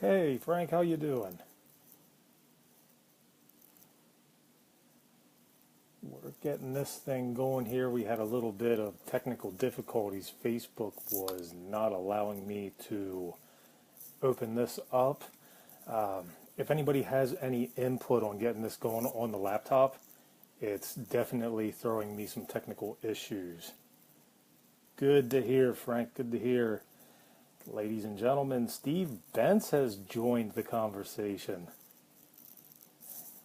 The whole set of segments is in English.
Hey Frank, how you doing? We're getting this thing going here. We had a little bit of technical difficulties. Facebook was not allowing me to open this up. If anybody has any input on getting this going on the laptop, it's definitely throwing me some technical issues. Good to hear, Frank. Good to hear. Ladies and gentlemen, Steve Bentz has joined the conversation.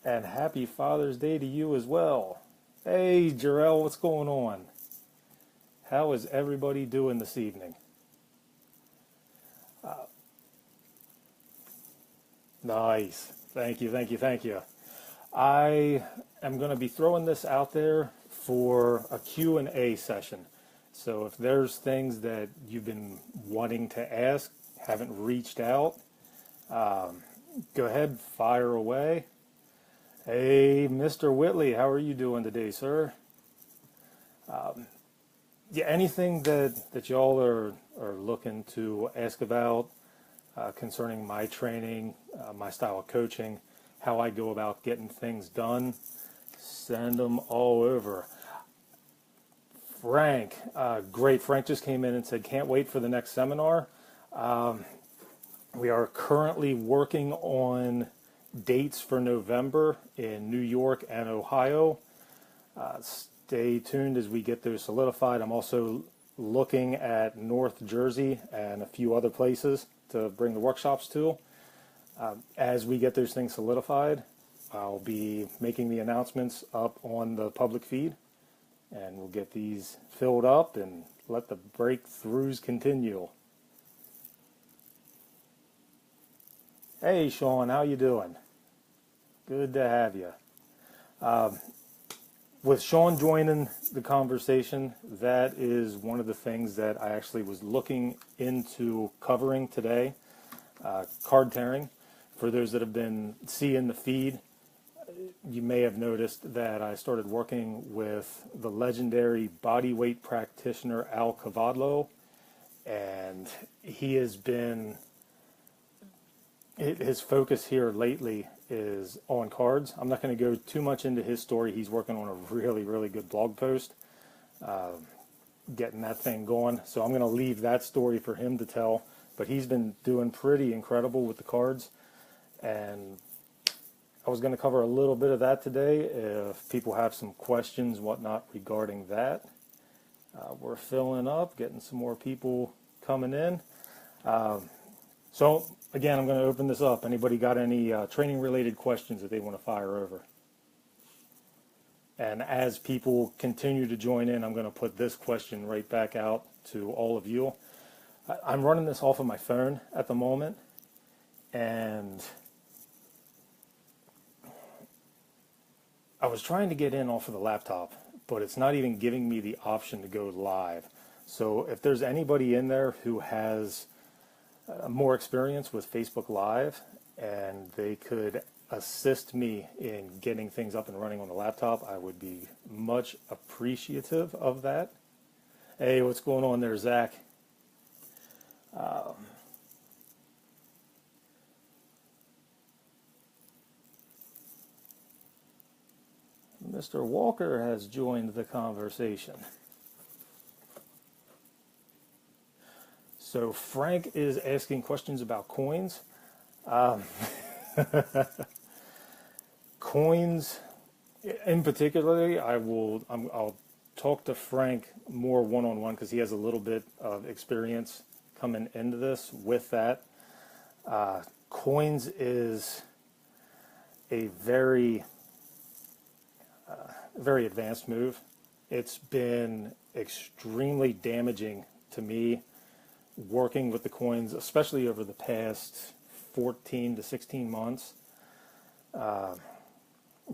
And happy Father's Day to you as well. Hey, Jarrell, what's going on? How is everybody doing this evening? Nice. Thank you, thank you, thank you. I am going to be throwing this out there for a Q&A session. So if there's things that you've been wanting to ask, haven't reached out, go ahead, fire away. Hey, Mr. Whitley, how are you doing today, sir? Yeah, anything that y'all are looking to ask about concerning my training, my style of coaching, how I go about getting things done, send them all over. Frank, great. Frank just came in and said, can't wait for the next seminar. We are currently working on dates for November in New York and Ohio. Stay tuned as we get those solidified. I'm also looking at North Jersey and a few other places to bring the workshops to. As we get those things solidified, I'll be making the announcements up on the public feed, and we'll get these filled up and let the breakthroughs continue. Hey, Sean, how you doing? Good to have you. With Sean joining the conversation, that is one of the things that I actually was looking into covering today, card tearing. For those that have been seeing the feed, you may have noticed that I started working with the legendary bodyweight practitioner Al Cavadlo, and he has been, his focus here lately is on cards. I'm not going to go too much into his story. He's working on a really, really good blog post, getting that thing going. So I'm going to leave that story for him to tell. But he's been doing pretty incredible with the cards. And I was going to cover a little bit of that today if people have some questions, whatnot, regarding that. We're filling up, getting some more people coming in. So again, I'm going to open this up. Anybody got any training-related questions that they want to fire over? And as people continue to join in, I'm going to put this question right back out to all of you. I'm running this off of my phone at the moment, and I was trying to get in off of the laptop, but it's not even giving me the option to go live. So if there's anybody in there who has more experience with Facebook Live and they could assist me in getting things up and running on the laptop, I would be much appreciative of that. Hey, what's going on there, Zach? Mr. Walker has joined the conversation. So Frank is asking questions about coins. Coins, in particular, I'll talk to Frank more one-on-one because he has a little bit of experience coming into this with that. Coins is a very advanced move. It's been extremely damaging to me working with the coins, especially over the past 14 to 16 months.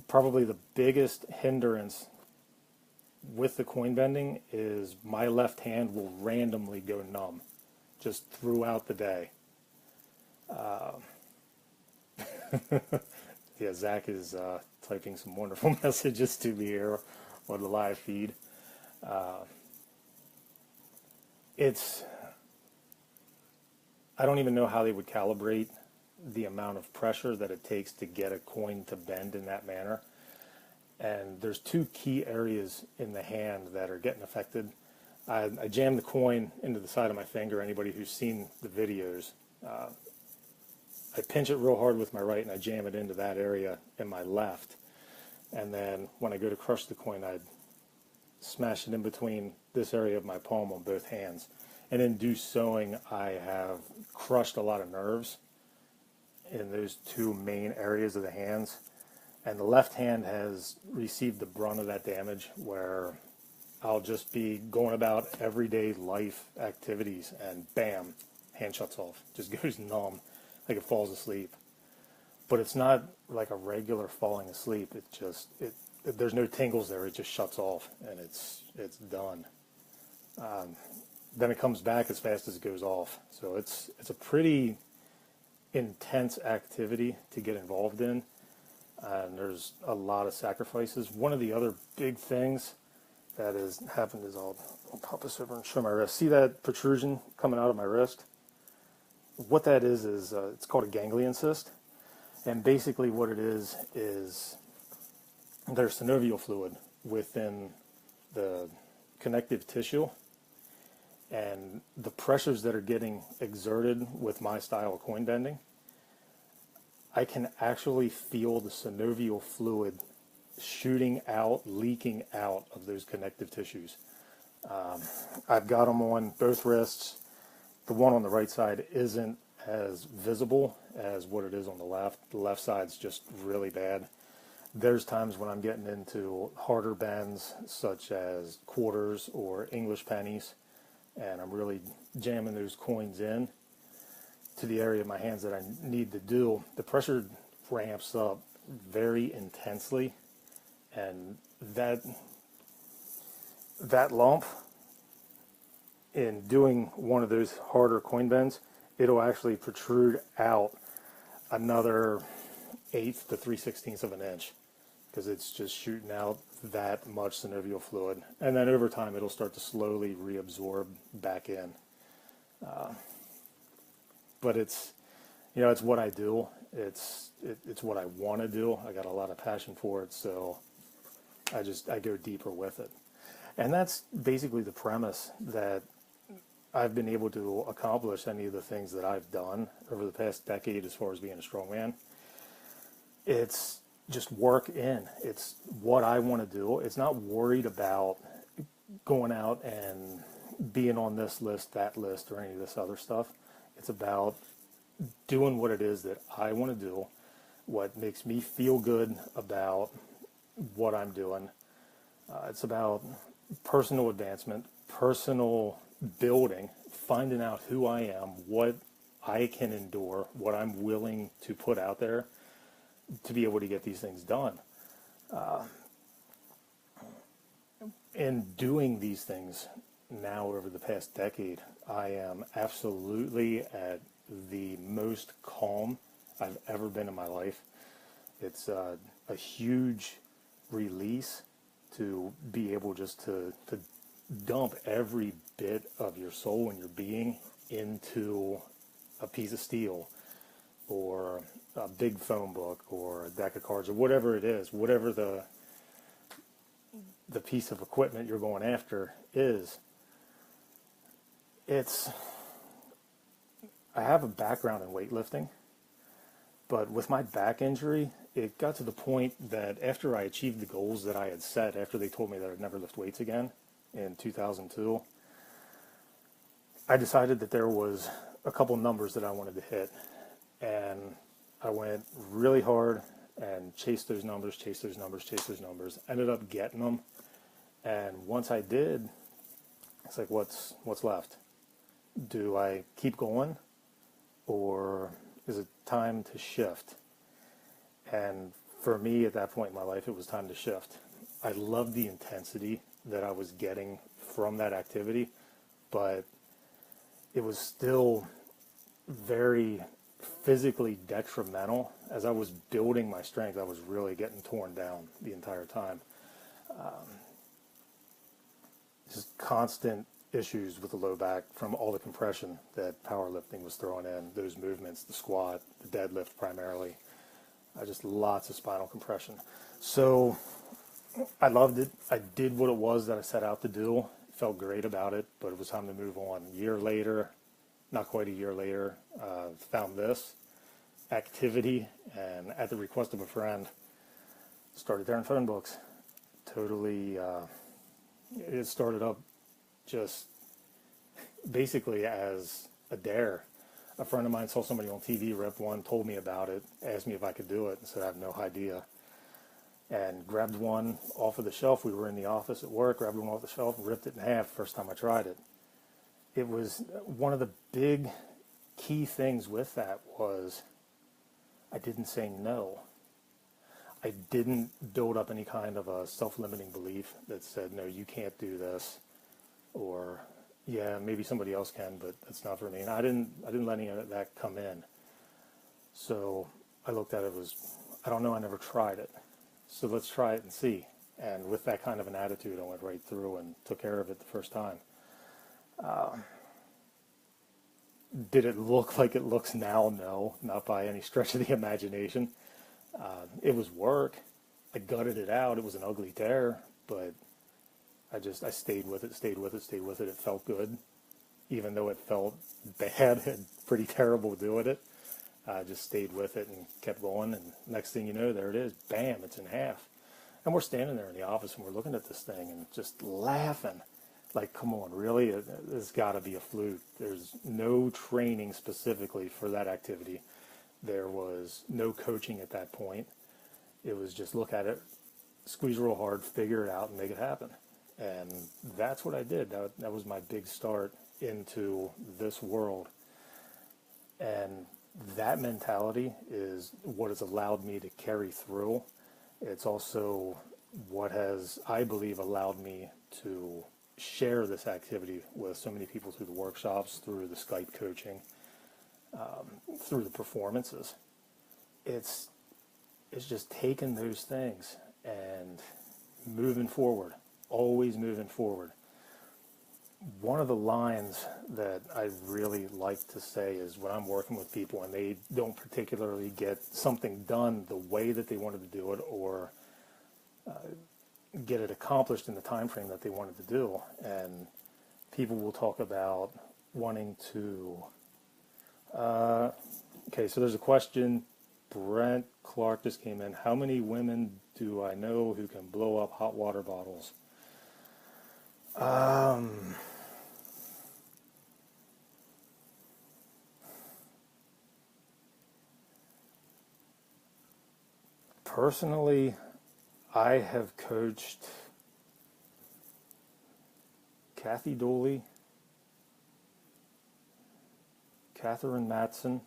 Probably the biggest hindrance with the coin bending is my left hand will randomly go numb just throughout the day. Yeah, Zach is typing some wonderful messages to me here on the live feed. I don't even know how they would calibrate the amount of pressure that it takes to get a coin to bend in that manner. And there's two key areas in the hand that are getting affected. I jam the coin into the side of my finger. Anybody who's seen the videos, I pinch it real hard with my right and I jam it into that area in my left. And then when I go to crush the coin, I smash it in between this area of my palm on both hands. And in do sewing, I have crushed a lot of nerves in those two main areas of the hands. And the left hand has received the brunt of that damage, where I'll just be going about everyday life activities and bam, hand shuts off, just goes numb, like it falls asleep. But it's not like a regular falling asleep. It just, there's no tingles there. It just shuts off and it's done. Then it comes back as fast as it goes off. So it's a pretty intense activity to get involved in. And there's a lot of sacrifices. One of the other big things that has happened is, I'll pop this over and show my wrist. See that protrusion coming out of my wrist? What that is it's called a ganglion cyst. And basically what it is there's synovial fluid within the connective tissue. And the pressures that are getting exerted with my style of coin bending, I can actually feel the synovial fluid shooting out, leaking out of those connective tissues. I've got them on both wrists. The one on the right side isn't as visible as what it is on the left. The left side's just really bad. There's times when I'm getting into harder bends, such as quarters or English pennies, and I'm really jamming those coins in to the area of my hands that I need to do. The pressure ramps up very intensely, and that lump, in doing one of those harder coin bends, it'll actually protrude out another 1/8 to 3/16 of an inch, because it's just shooting out that much synovial fluid. And then over time it'll start to slowly reabsorb back in. But it's, you know, it's what I do. It's what I want to do. I got a lot of passion for it, so I go deeper with it. And that's basically the premise that I've been able to accomplish any of the things that I've done over the past decade as far as being a strongman. It's just work in. It's what I want to do. It's not worried about going out and being on this list, that list, or any of this other stuff. It's about doing what it is that I want to do, what makes me feel good about what I'm doing. It's about personal advancement, personal building, finding out who I am, what I can endure, what I'm willing to put out there to be able to get these things done. In doing these things now over the past decade, I am absolutely at the most calm I've ever been in my life. It's a huge release to be able just to dump every bit of your soul and your being into a piece of steel or a big phone book or a deck of cards or whatever it is, whatever the piece of equipment you're going after is. I have a background in weightlifting, but with my back injury, it got to the point that after I achieved the goals that I had set, after they told me that I'd never lift weights again in 2002, I decided that there was a couple numbers that I wanted to hit, and I went really hard and chased those numbers, ended up getting them, and once I did, it's like, what's left? Do I keep going, or is it time to shift? And for me at that point in my life, it was time to shift. I loved the intensity that I was getting from that activity, but it was still very physically detrimental. As I was building my strength, I was really getting torn down the entire time. Just constant issues with the low back from all the compression that powerlifting was throwing in, those movements, the squat, the deadlift primarily, just lots of spinal compression. So I loved it. I did what it was that I set out to do. Felt great about it, but it was time to move on. A year later, not quite a year later, found this activity, and at the request of a friend, started tearing phone books. Totally, it started up just basically as a dare. A friend of mine saw somebody on TV rip one, told me about it, asked me if I could do it, and said I have no idea. And grabbed one off of the shelf. We were in the office at work, grabbed one off the shelf, ripped it in half first time I tried it. It was one of the big key things with that was I didn't say no. I didn't build up any kind of a self-limiting belief that said, no, you can't do this, or yeah, maybe somebody else can, but that's not for me. And I didn't let any of that come in. So I looked at it as, I don't know, I never tried it. So let's try it and see. And with that kind of an attitude, I went right through and took care of it the first time. Did it look like it looks now? No, not by any stretch of the imagination. It was work. I gutted it out. It was an ugly tear, but I stayed with it. It felt good, even though it felt bad and pretty terrible doing it. I just stayed with it and kept going, and next thing you know, there it is. Bam, it's in half. And we're standing there in the office, and we're looking at this thing and just laughing. Like, come on, really? There's got to be a fluke. There's no training specifically for that activity. There was no coaching at that point. It was just look at it, squeeze real hard, figure it out, and make it happen. And that's what I did. That was my big start into this world. And that mentality is what has allowed me to carry through. It's also what has, I believe, allowed me to share this activity with so many people through the workshops, through the Skype coaching, through the performances. It's just taking those things and moving forward, always moving forward. One of the lines that I really like to say is when I'm working with people and they don't particularly get something done the way that they wanted to do it, or get it accomplished in the time frame that they wanted to do, and people will talk about wanting to okay, so there's a question. Brent Clark just came in. How many women do I know who can blow up hot water bottles? Personally, I have coached Kathy Dooley, Catherine Matson,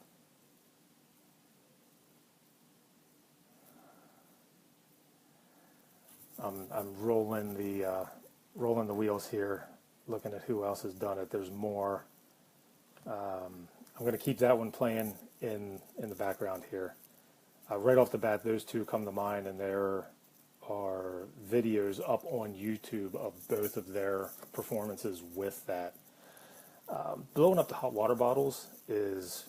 I'm rolling the wheels here, looking at who else has done it. There's more. I'm going to keep that one playing in the background here. Right off the bat, those two come to mind, and there are videos up on YouTube of both of their performances with that. Blowing up the hot water bottles is,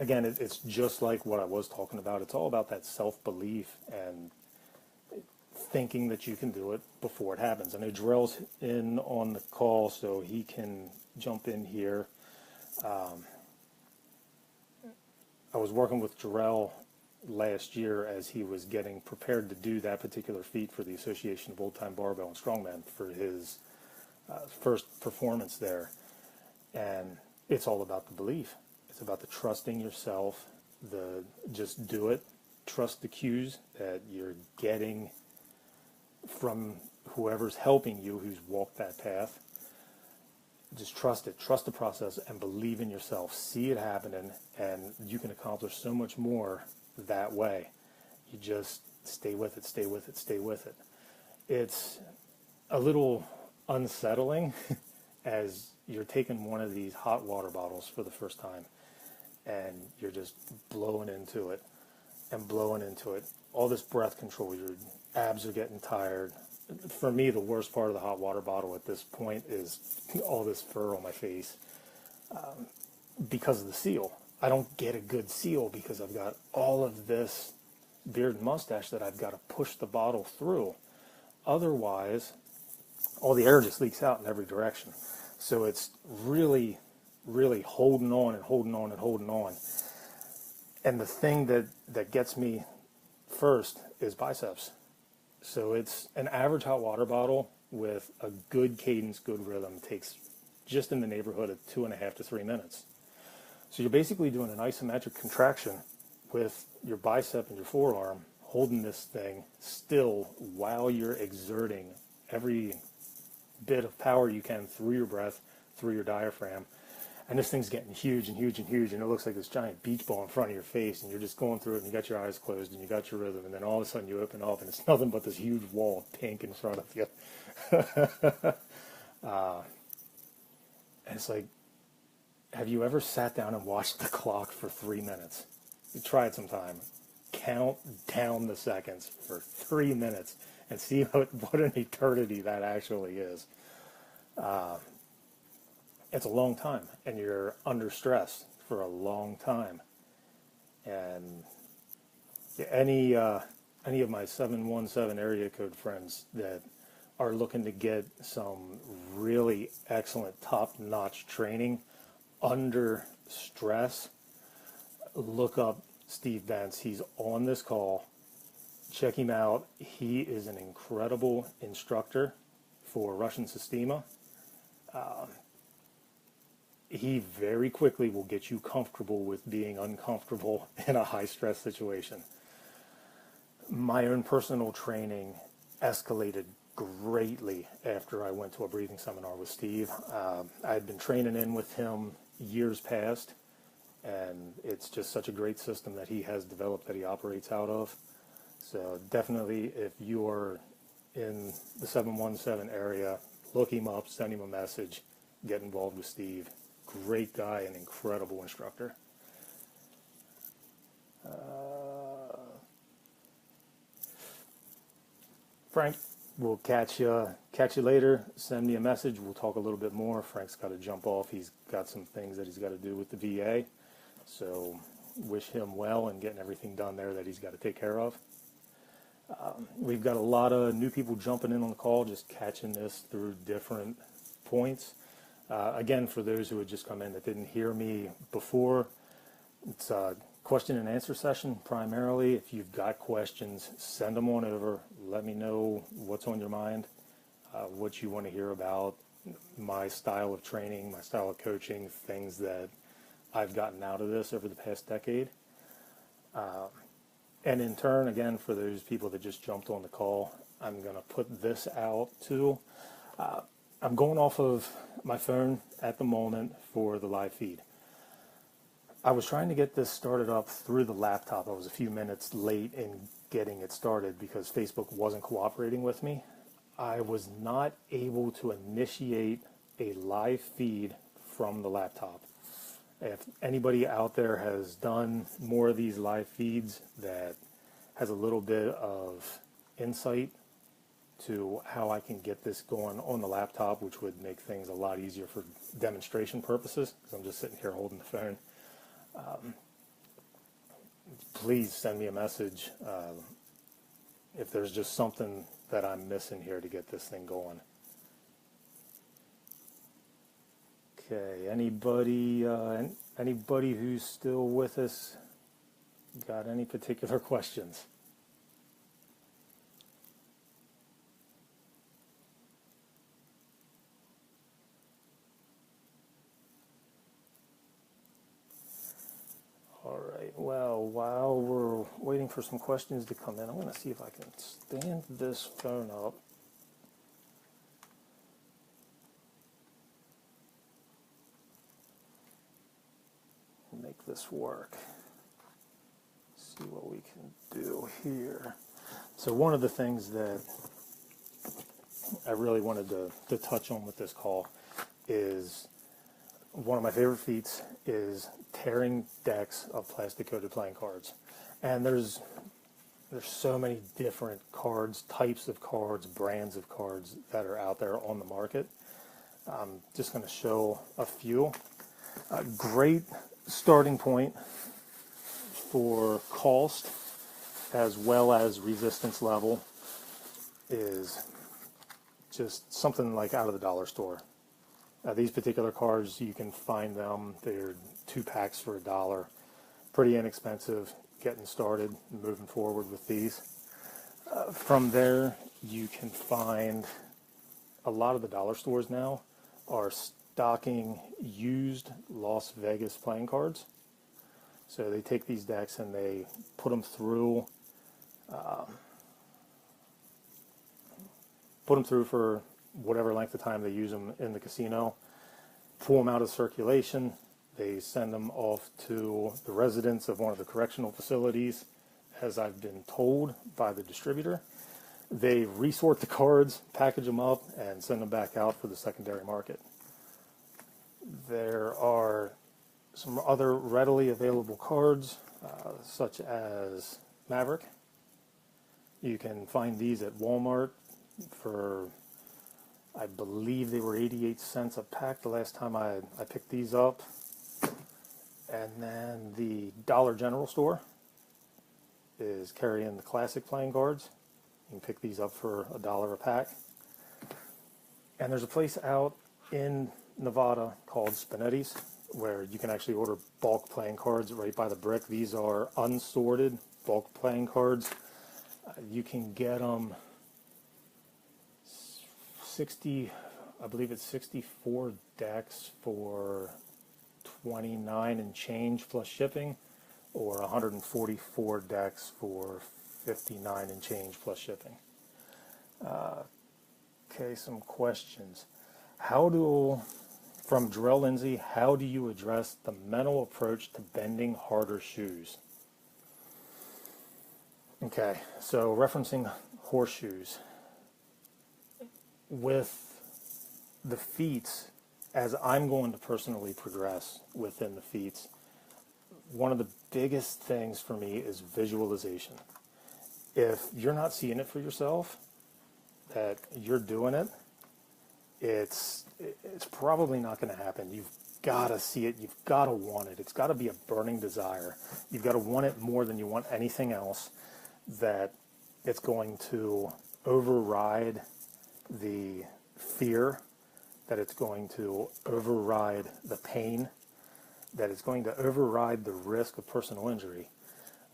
again, it's just like what I was talking about. It's all about that self-belief and thinking that you can do it before it happens. I know Jarrell's in on the call, so he can jump in here. I was working with Jarrell last year as he was getting prepared to do that particular feat for the Association of Old Time Barbell and Strongman for his first performance there. And it's all about the belief. It's about the trusting yourself, the just do it, trust the cues that you're getting from whoever's helping you, who's walked that path. Just trust it, trust the process, and believe in yourself. See it happening, and you can accomplish so much more that way. You just stay with it, stay with it, stay with it. It's a little unsettling as you're taking one of these hot water bottles for the first time, and you're just blowing into it and blowing into it. All this breath control, your abs are getting tired, for me, the worst part of the hot water bottle at this point is all this fur on my face because of the seal. I don't get a good seal because I've got all of this beard and mustache that I've got to push the bottle through. Otherwise, all the air just leaks out in every direction. So it's really, really holding on and holding on and holding on. And the thing that gets me first is biceps. So it's an average hot water bottle with a good cadence, good rhythm takes just in the neighborhood of 2.5 to 3 minutes. So you're basically doing an isometric contraction with your bicep and your forearm holding this thing still while you're exerting every bit of power you can through your breath, through your diaphragm. And this thing's getting huge and huge and huge, and it looks like this giant beach ball in front of your face, and you're just going through it, and you got your eyes closed, and you got your rhythm, and then all of a sudden you open up, and it's nothing but this huge wall of pink in front of you. And it's like, have you ever sat down and watched the clock for 3 minutes? You try it sometime. Count down the seconds for 3 minutes and see what an eternity that actually is. It's a long time, and you're under stress for a long time. And any of my 717 area code friends that are looking to get some really excellent top-notch training under stress, look up Steve Bentz. He's on this call. Check him out. He is an incredible instructor for Russian Systema. He very quickly will get you comfortable with being uncomfortable in a high-stress situation. My own personal training escalated greatly after I went to a breathing seminar with Steve. I had been training in with him years past, and it's just such a great system that he has developed that he operates out of. So definitely, if you're in the 717 area, look him up, send him a message, get involved with Steve. Great guy and incredible instructor. Frank, we'll catch you later. Send me a message. We'll talk a little bit more. Frank's got to jump off. He's got some things that he's got to do with the VA. So wish him well and getting everything done there that he's got to take care of. We've got a lot of new people jumping in on the call, just catching this through different points. Again, for those who had just come in that didn't hear me before, it's a question and answer session primarily. If you've got questions, send them on over. Let me know what's on your mind, what you want to hear about, my style of training, my style of coaching, things that I've gotten out of this over the past decade. And in turn, again, for those people that just jumped on the call, I'm going to put this out too. I'm going off of my phone at the moment for the live feed. I was trying to get this started up through the laptop. I was a few minutes late in getting it started because Facebook wasn't cooperating with me. I was not able to initiate a live feed from the laptop. If anybody out there has done more of these live feeds that has a little bit of insight to how I can get this going on the laptop, which would make things a lot easier for demonstration purposes, because I'm just sitting here holding the phone. Please send me a message if there's just something that I'm missing here to get this thing going. Okay, anybody who's still with us got any particular questions? All right, well, while we're waiting for some questions to come in, I'm going to see if I can stand this phone up. Make this work. See what we can do here. So one of the things that I really wanted to touch on with this call is one of my favorite feats is tearing decks of plastic coated playing cards. And there's there's so many different cards, types of cards, brands of cards that are out there on the market. I'm just going to show a few. A great starting point for cost as well as resistance level is just something like out of the dollar store. These particular cards, you can find them. They're 2 packs for $1. Pretty inexpensive getting started, moving forward with these. From there, you can find a lot of the dollar stores now are stocking used Las Vegas playing cards. So they take these decks and they put them through for whatever length of time they use them in the casino, pull them out of circulation. They send them off to the residents of one of the correctional facilities, as I've been told by the distributor. They resort the cards, package them up, and send them back out for the secondary market. There are some other readily available cards, such as Maverick. You can find these at Walmart for, I believe they were 88 cents a pack the last time I picked these up. And then the Dollar General store is carrying the classic playing cards. You can pick these up for $1 a pack. And there's a place out in Nevada called Spinetti's where you can actually order bulk playing cards right by the brick. These are unsorted bulk playing cards. You can get them 60, I believe it's 64 decks for 29 and change plus shipping, or 144 decks for 59 and change plus shipping. Okay, some questions. From Jarrell Lindsay, how do you address the mental approach to bending harder shoes? Okay, so referencing horseshoes. With the feats, as I'm going to personally progress within the feats, one of the biggest things for me is visualization. If you're not seeing it for yourself, that you're doing it, it's probably not going to happen. You've got to see it. You've got to want it. It's got to be a burning desire. You've got to want it more than you want anything else, that it's going to override the fear, that it's going to override the pain, that it's going to override the risk of personal injury.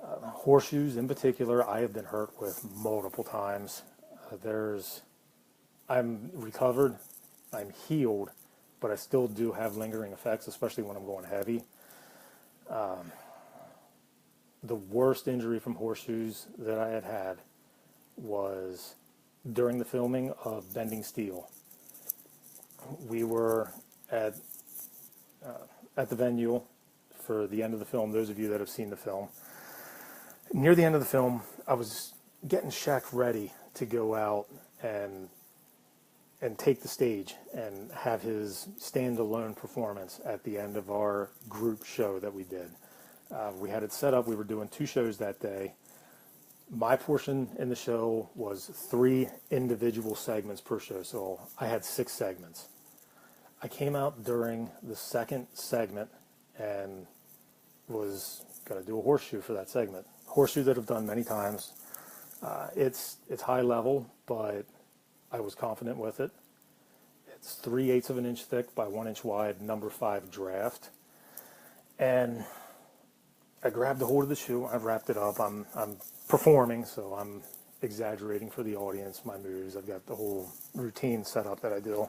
Horseshoes in particular, I have been hurt with multiple times. I'm recovered, I'm healed, but I still do have lingering effects, especially when I'm going heavy. The worst injury from horseshoes that I had was during the filming of Bending Steel. We were at the venue for the end of the film. Those of you that have seen the film, near the end of the film, I was getting Shaq ready to go out and take the stage and have his standalone performance at the end of our group show that we did. We had it set up. We were doing 2 shows that day. My portion in the show was 3 individual segments per show, so I had 6 segments. I came out during the second segment and was going to do a horseshoe for that segment. Horseshoe that I've done many times. It's high level, but I was confident with it. It's 3/8 of an inch thick by 1 inch wide, number 5 draft. And I grabbed a hold of the shoe. I've wrapped it up. I'm performing, so I'm exaggerating for the audience my moves. I've got the whole routine set up that I do.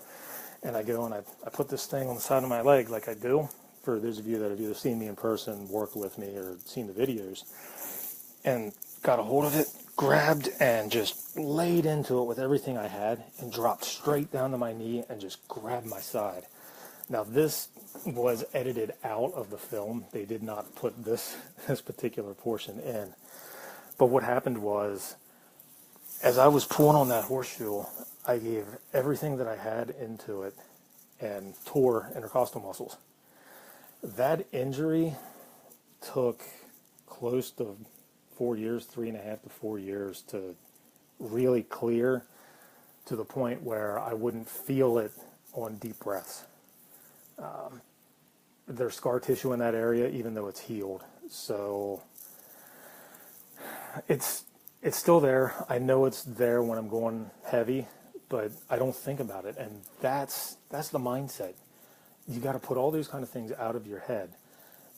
And I go and I put this thing on the side of my leg like I do. For those of you that have either seen me in person, worked with me, or seen the videos. And got a hold of it, grabbed, and just laid into it with everything I had, and dropped straight down to my knee and just grabbed my side. Now this was edited out of the film. They did not put this particular portion in. But what happened was, as I was pulling on that horseshoe, I gave everything that I had into it and tore intercostal muscles. That injury took close to 4 years, 3.5 to 4 years to really clear to the point where I wouldn't feel it on deep breaths. There's scar tissue in that area, even though it's healed. So it's still there. I know it's there when I'm going heavy, but I don't think about it. And that's the mindset. You got to put all those kind of things out of your head.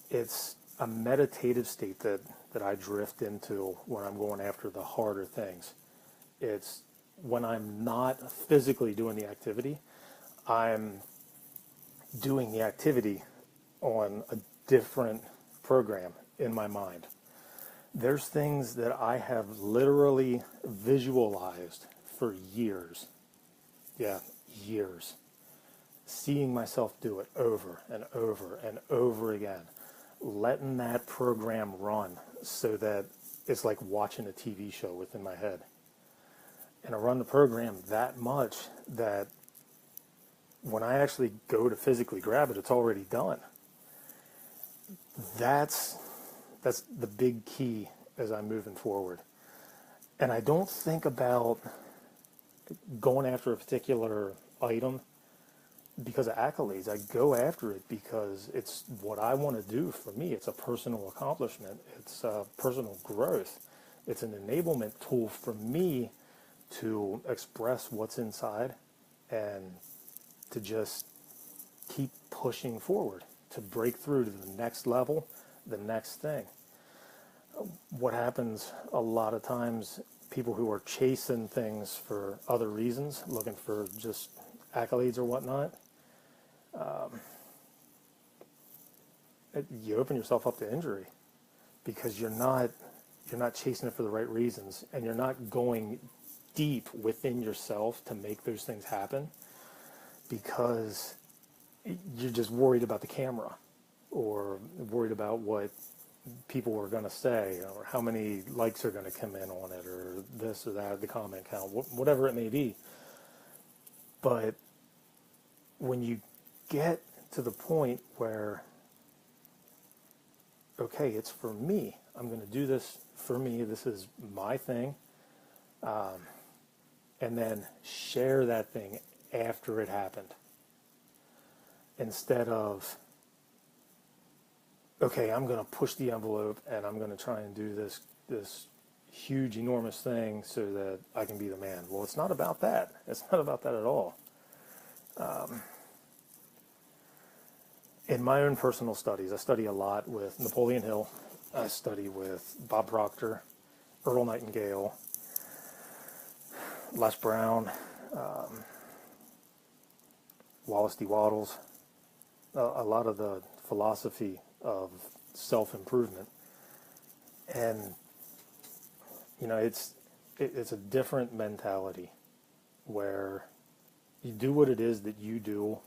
It's a meditative state that I drift into when I'm going after the harder things. It's when I'm not physically doing the activity, I'm doing the activity on a different program in my mind. There's things that I have literally visualized for years. Yeah, years. Seeing myself do it over and over and over again. Letting that program run so that it's like watching a TV show within my head. And I run the program that much that when I actually go to physically grab it, it's already done. That's the big key as I'm moving forward. And I don't think about going after a particular item because of accolades. I go after it because it's what I want to do for me. It's a personal accomplishment. It's personal growth. It's an enablement tool for me to express what's inside and to just keep pushing forward, to break through to the next level, the next thing. What happens a lot of times, people who are chasing things for other reasons, looking for just accolades or whatnot, you open yourself up to injury because you're not chasing it for the right reasons, and you're not going deep within yourself to make those things happen because you're just worried about the camera or worried about what people are going to say or how many likes are going to come in on it or this or that, the comment count, whatever it may be. But when you get to the point where, okay, it's for me, I'm going to do this for me, this is my thing, and then share that thing after it happened, instead of, okay, I'm going to push the envelope and I'm going to try and do this huge, enormous thing so that I can be the man. Well, it's not about that. It's not about that at all. In my own personal studies, I study a lot with Napoleon Hill. I study with Bob Proctor, Earl Nightingale, Les Brown, Wallace D. Wattles, a lot of the philosophy of self-improvement. And, it's a different mentality where you do what it is that you do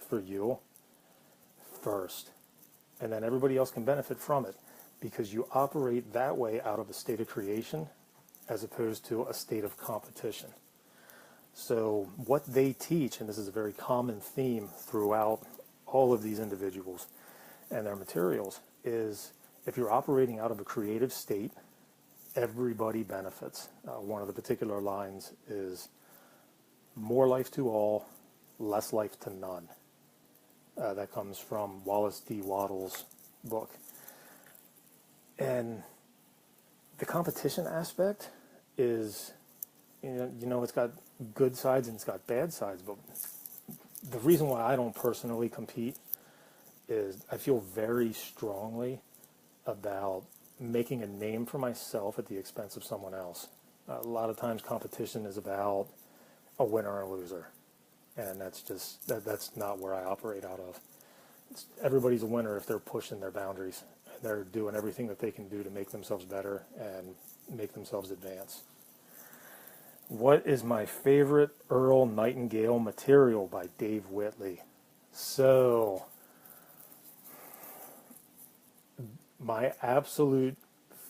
for you first, and then everybody else can benefit from it because you operate that way out of a state of creation as opposed to a state of competition. So what they teach, and this is a very common theme throughout all of these individuals and their materials, is if you're operating out of a creative state, everybody benefits. One of the particular lines is more life to all, less life to none. That comes from Wallace D. Wattles' book. And the competition aspect is, it's got good sides and it's got bad sides, but the reason why I don't personally compete is I feel very strongly about making a name for myself at the expense of someone else. A lot of times competition is about a winner and a loser, and that's not where I operate out of. Everybody's a winner if they're pushing their boundaries. They're doing everything that they can do to make themselves better and make themselves advance. What is my favorite Earl Nightingale material by Dave Whitley? So, my absolute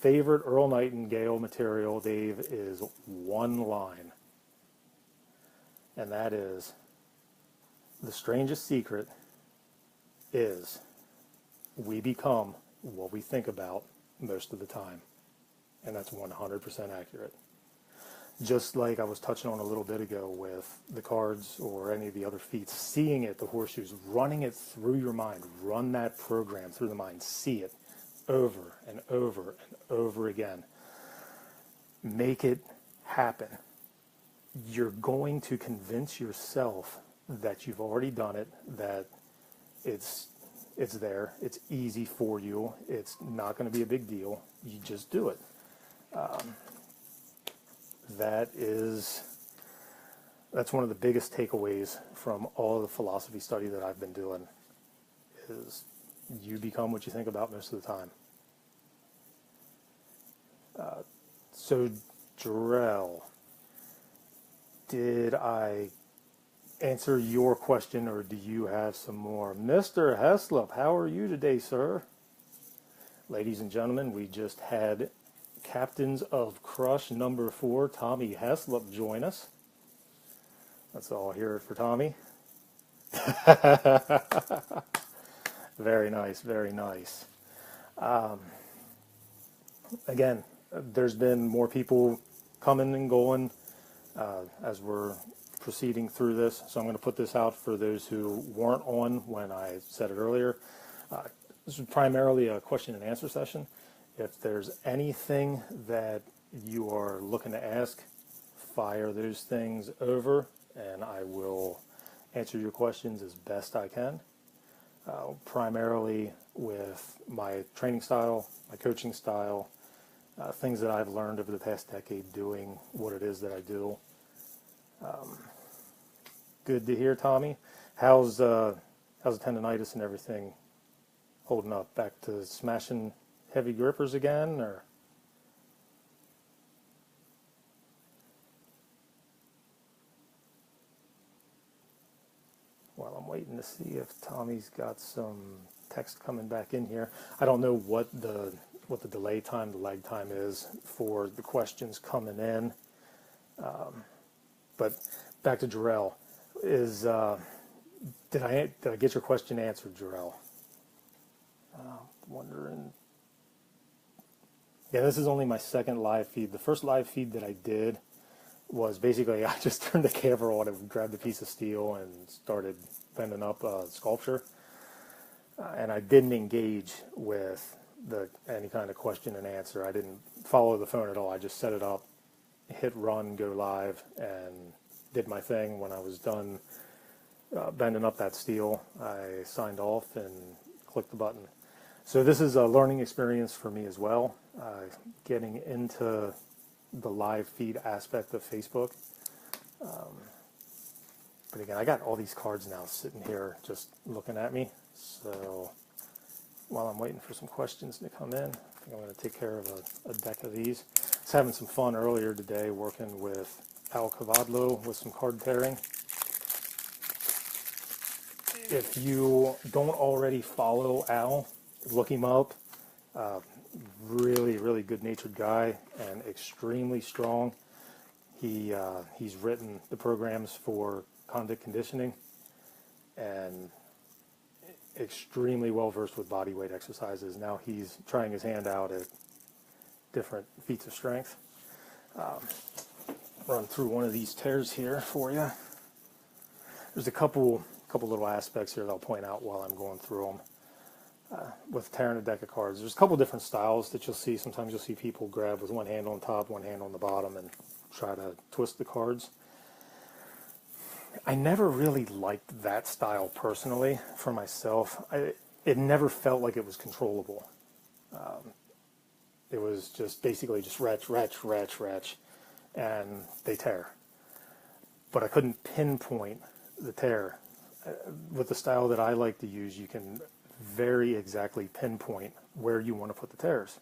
favorite Earl Nightingale material, Dave, is one line. And that is, the strangest secret is we become what we think about most of the time. and that's 100% accurate. Just like I was touching on a little bit ago with the cards or any of the other feats, seeing it, the horseshoes, running it through your mind, run that program through the mind, see it over and over and over again. Make it happen. You're going to convince yourself that you've already done it, that it's there, it's easy for you, it's not going to be a big deal. You just do it. That's one of the biggest takeaways from all the philosophy study that I've been doing, is you become what you think about most of the time. So Jarrell, did I answer your question, or do you have some more? Mr. Heslop, how are you today, sir? Ladies and gentlemen, we just had Captains of Crush number 4, Tommy Heslop, join us. Let's all hear it for Tommy. Very nice, very nice. Again, there's been more people coming and going as we're proceeding through this, so I'm going to put this out for those who weren't on when I said it earlier. This is primarily a question and answer session. If there's anything that you are looking to ask, fire those things over and I will answer your questions as best I can. Primarily with my training style, my coaching style, things that I've learned over the past decade doing what it is that I do. Good to hear, Tommy. How's the tendonitis and everything holding up? Back to smashing heavy grippers again, or? Well, I'm waiting to see if Tommy's got some text coming back in here. I don't know what the delay time, the lag time is for the questions coming in. But back to Jarrell, did I get your question answered, Jarrell? Wondering. Yeah, this is only my second live feed. The first live feed that I did was basically I just turned the camera on and grabbed a piece of steel and started bending up a sculpture. And I didn't engage with any kind of question and answer. I didn't follow the phone at all. I just set it up, hit run, go live, and did my thing. When I was done bending up that steel, I signed off and clicked the button. So this is a learning experience for me as well, getting into the live feed aspect of Facebook. But again, I got all these cards now sitting here just looking at me. So while I'm waiting for some questions to come in, I think I'm going to take care of a deck of these. I was having some fun earlier today working with Al Cavadlo with some card pairing. If you don't already follow Al, look him up. Really, really good-natured guy and extremely strong. He's written the programs for convict conditioning and extremely well-versed with body weight exercises. Now he's trying his hand out at different feats of strength. Run through one of these tears here for you. There's a couple little aspects here that I'll point out while I'm going through them. With tearing a deck of cards, there's a couple different styles that you'll see. Sometimes you'll see people grab with one hand on top, one hand on the bottom, and try to twist the cards. I never really liked that style personally for myself. It never felt like it was controllable. It was just basically just retch, and they tear. But I couldn't pinpoint the tear. With the style that I like to use, you can very exactly pinpoint where you want to put the tears.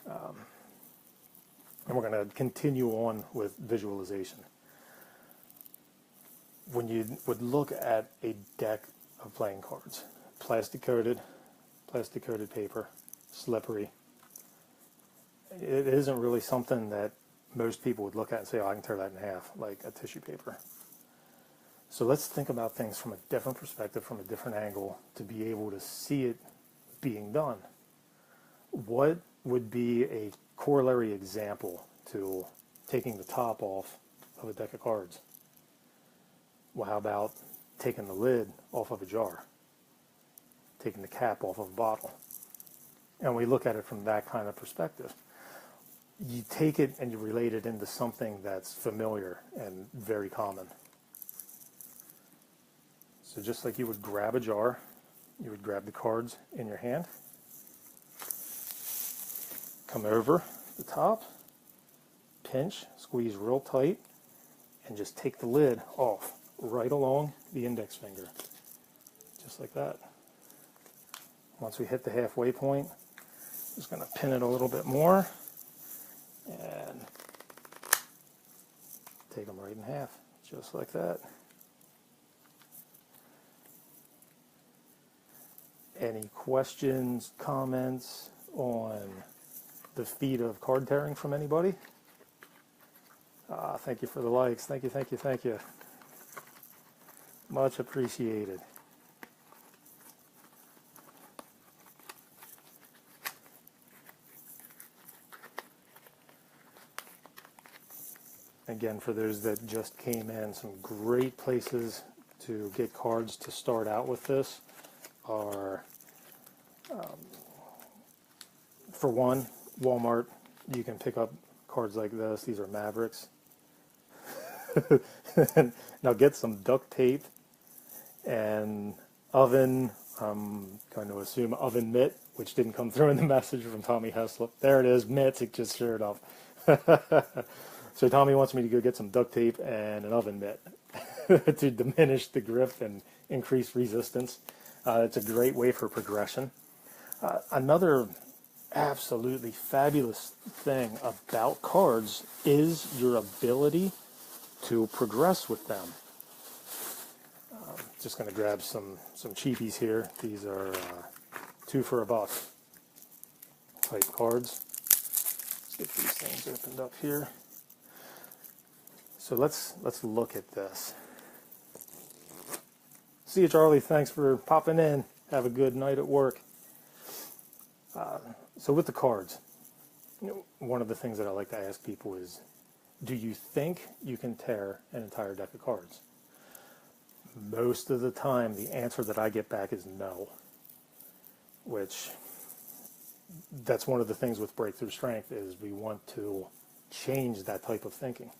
And we're going to continue on with visualization. When you would look at a deck of playing cards, plastic coated paper, slippery, it isn't really something that most people would look at and say, oh, I can tear that in half, like a tissue paper. So let's think about things from a different perspective, from a different angle, to be able to see it being done. What would be a corollary example to taking the top off of a deck of cards. Well, how about taking the lid off of a jar, taking the cap off of a bottle? And we look at it from that kind of perspective. You take it and you relate it into something that's familiar and very common. So just like you would grab a jar, you would grab the cards in your hand, come over the top, pinch, squeeze real tight, and just take the lid off right along the index finger, just like that. Once we hit the halfway point, just going to pin it a little bit more and take them right in half, just like that. Any questions, comments on the feat of card tearing from anybody? Thank you for the likes. Thank you, thank you, thank you. Much appreciated. Again, for those that just came in, some great places to get cards to start out with this are, for one, Walmart. You can pick up cards like this. These are Mavericks. Now get some duct tape and oven. I'm going to assume oven mitt, which didn't come through in the message from Tommy Heslop. There it is, mitt. It just showed up. So Tommy wants me to go get some duct tape and an oven mitt to diminish the grip and increase resistance. It's a great way for progression. Another absolutely fabulous thing about cards is your ability to progress with them. Just going to grab some cheapies here. These are 2 for $1 type cards. Let's get these things opened up here. So let's look at this. See you, Charlie. Thanks for popping in. Have a good night at work. So with the cards, one of the things that I like to ask people is, do you think you can tear an entire deck of cards? Most of the time, the answer that I get back is no, which that's one of the things with Breakthrough Strength is we want to change that type of thinking.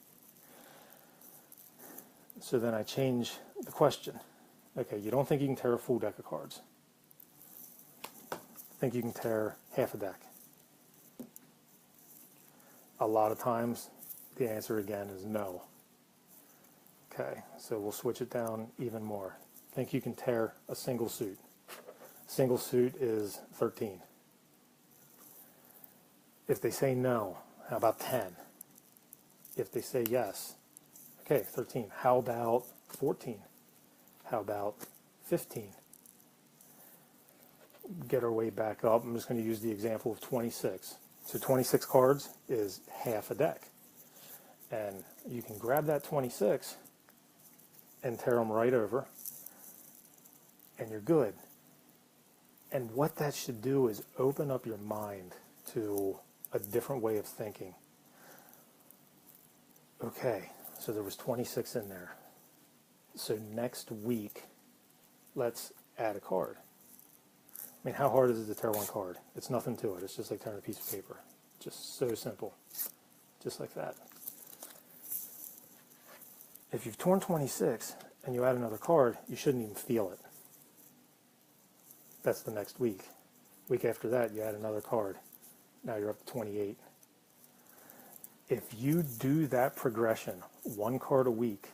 So then I change the question. Okay, you don't think you can tear a full deck of cards. Think you can tear half a deck. A lot of times, the answer again is no. Okay, so we'll switch it down even more. Think you can tear a single suit. Single suit is 13. If they say no, how about 10? If they say yes, okay, 13. How about 14? How about 15? Get our way back up. I'm just going to use the example of 26. So 26 cards is half a deck. And you can grab that 26 and tear them right over, and you're good. And what that should do is open up your mind to a different way of thinking. Okay, so there was 26 in there. So next week, let's add a card. I mean, how hard is it to tear one card? It's nothing to it. It's just like tearing a piece of paper. Just so simple. Just like that. If you've torn 26 and you add another card, you shouldn't even feel it. That's the next week. Week after that, you add another card. Now you're up to 28. If you do that progression, 1 card a week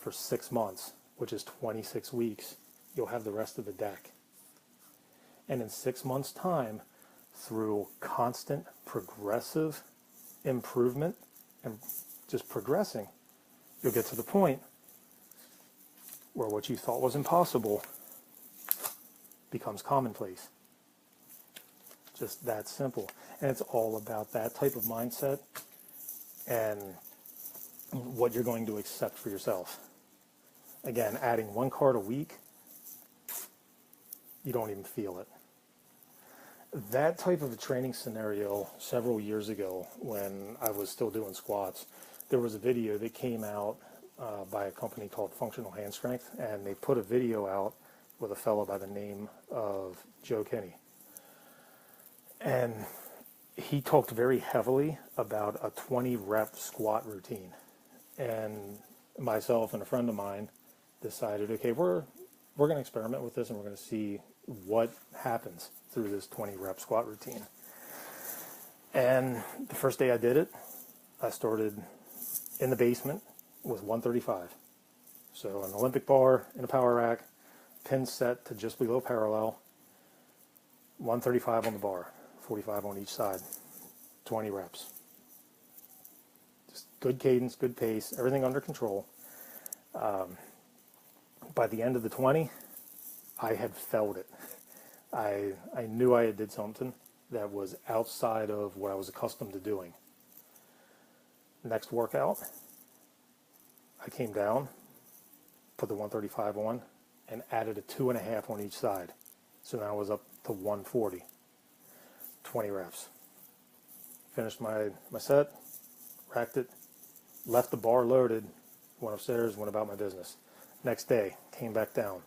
for 6 months, which is 26 weeks, you'll have the rest of the deck. And in 6 months' time, through constant progressive improvement and just progressing, you'll get to the point where what you thought was impossible becomes commonplace. Just that simple. And it's all about that type of mindset and what you're going to accept for yourself. Again, adding 1 card a week, you don't even feel it. That type of a training scenario several years ago when I was still doing squats, there was a video that came out by a company called Functional Hand Strength, and they put a video out with a fellow by the name of Joe Kinney. And he talked very heavily about a 20 rep squat routine. And myself and a friend of mine decided, okay, we're going to experiment with this and we're going to see what happens through this 20 rep squat routine. And the first day I did it, I started in the basement with 135. So an Olympic bar in a power rack, pins set to just below parallel, 135 on the bar, 45 on each side, 20 reps. Just good cadence, good pace, everything under control. By the end of the 20, I had felt it. I knew I had did something that was outside of what I was accustomed to doing. Next workout, I came down, put the 135 on, and added a 2.5 on each side. So now I was up to 140, 20 reps. Finished my set, racked it, left the bar loaded, went upstairs, went about my business. Next day, came back down,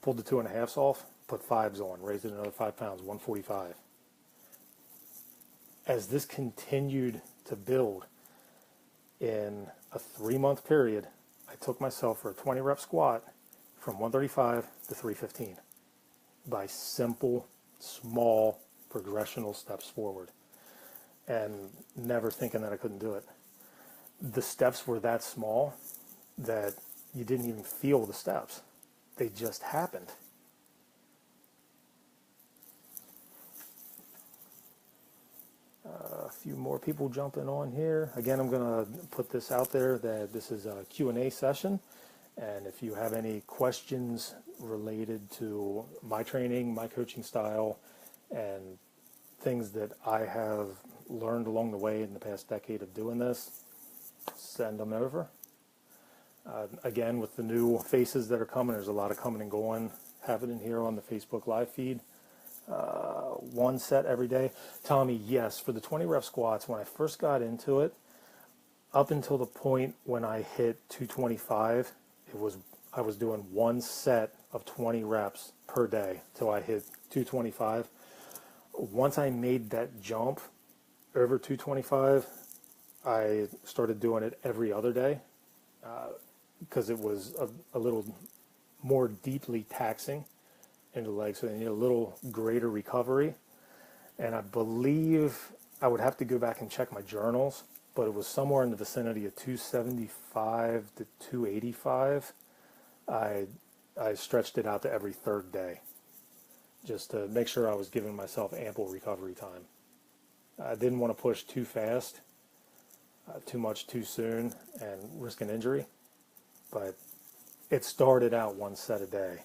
pulled the 2.5s off, put 5s on, raised it another 5 pounds, 145. As this continued to build, in a 3-month period, I took myself for a 20 rep squat from 135 to 315 by simple, small, progressional steps forward, and never thinking that I couldn't do it. The steps were that small that you didn't even feel the steps. They just happened. A few more people jumping on here. Again, I'm going to put this out there that this is a Q&A session, and if you have any questions related to my training, my coaching style, and things that I have learned along the way in the past decade of doing this, send them over. Again, with the new faces that are coming, there's a lot of coming and going happening here on the Facebook live feed. 1 set every day. Tommy, yes, for the 20 rep squats, when I first got into it, up until the point when I hit 225, I was doing 1 set of 20 reps per day till I hit 225. Once I made that jump over 225, I started doing it every other day because it was a little more deeply taxing into the legs, so they need a little greater recovery. And I believe I would have to go back and check my journals, but it was somewhere in the vicinity of 275 to 285. I stretched it out to every 3rd day just to make sure I was giving myself ample recovery time. I didn't want to push too fast, too much too soon, and risk an injury, but it started out 1 set a day.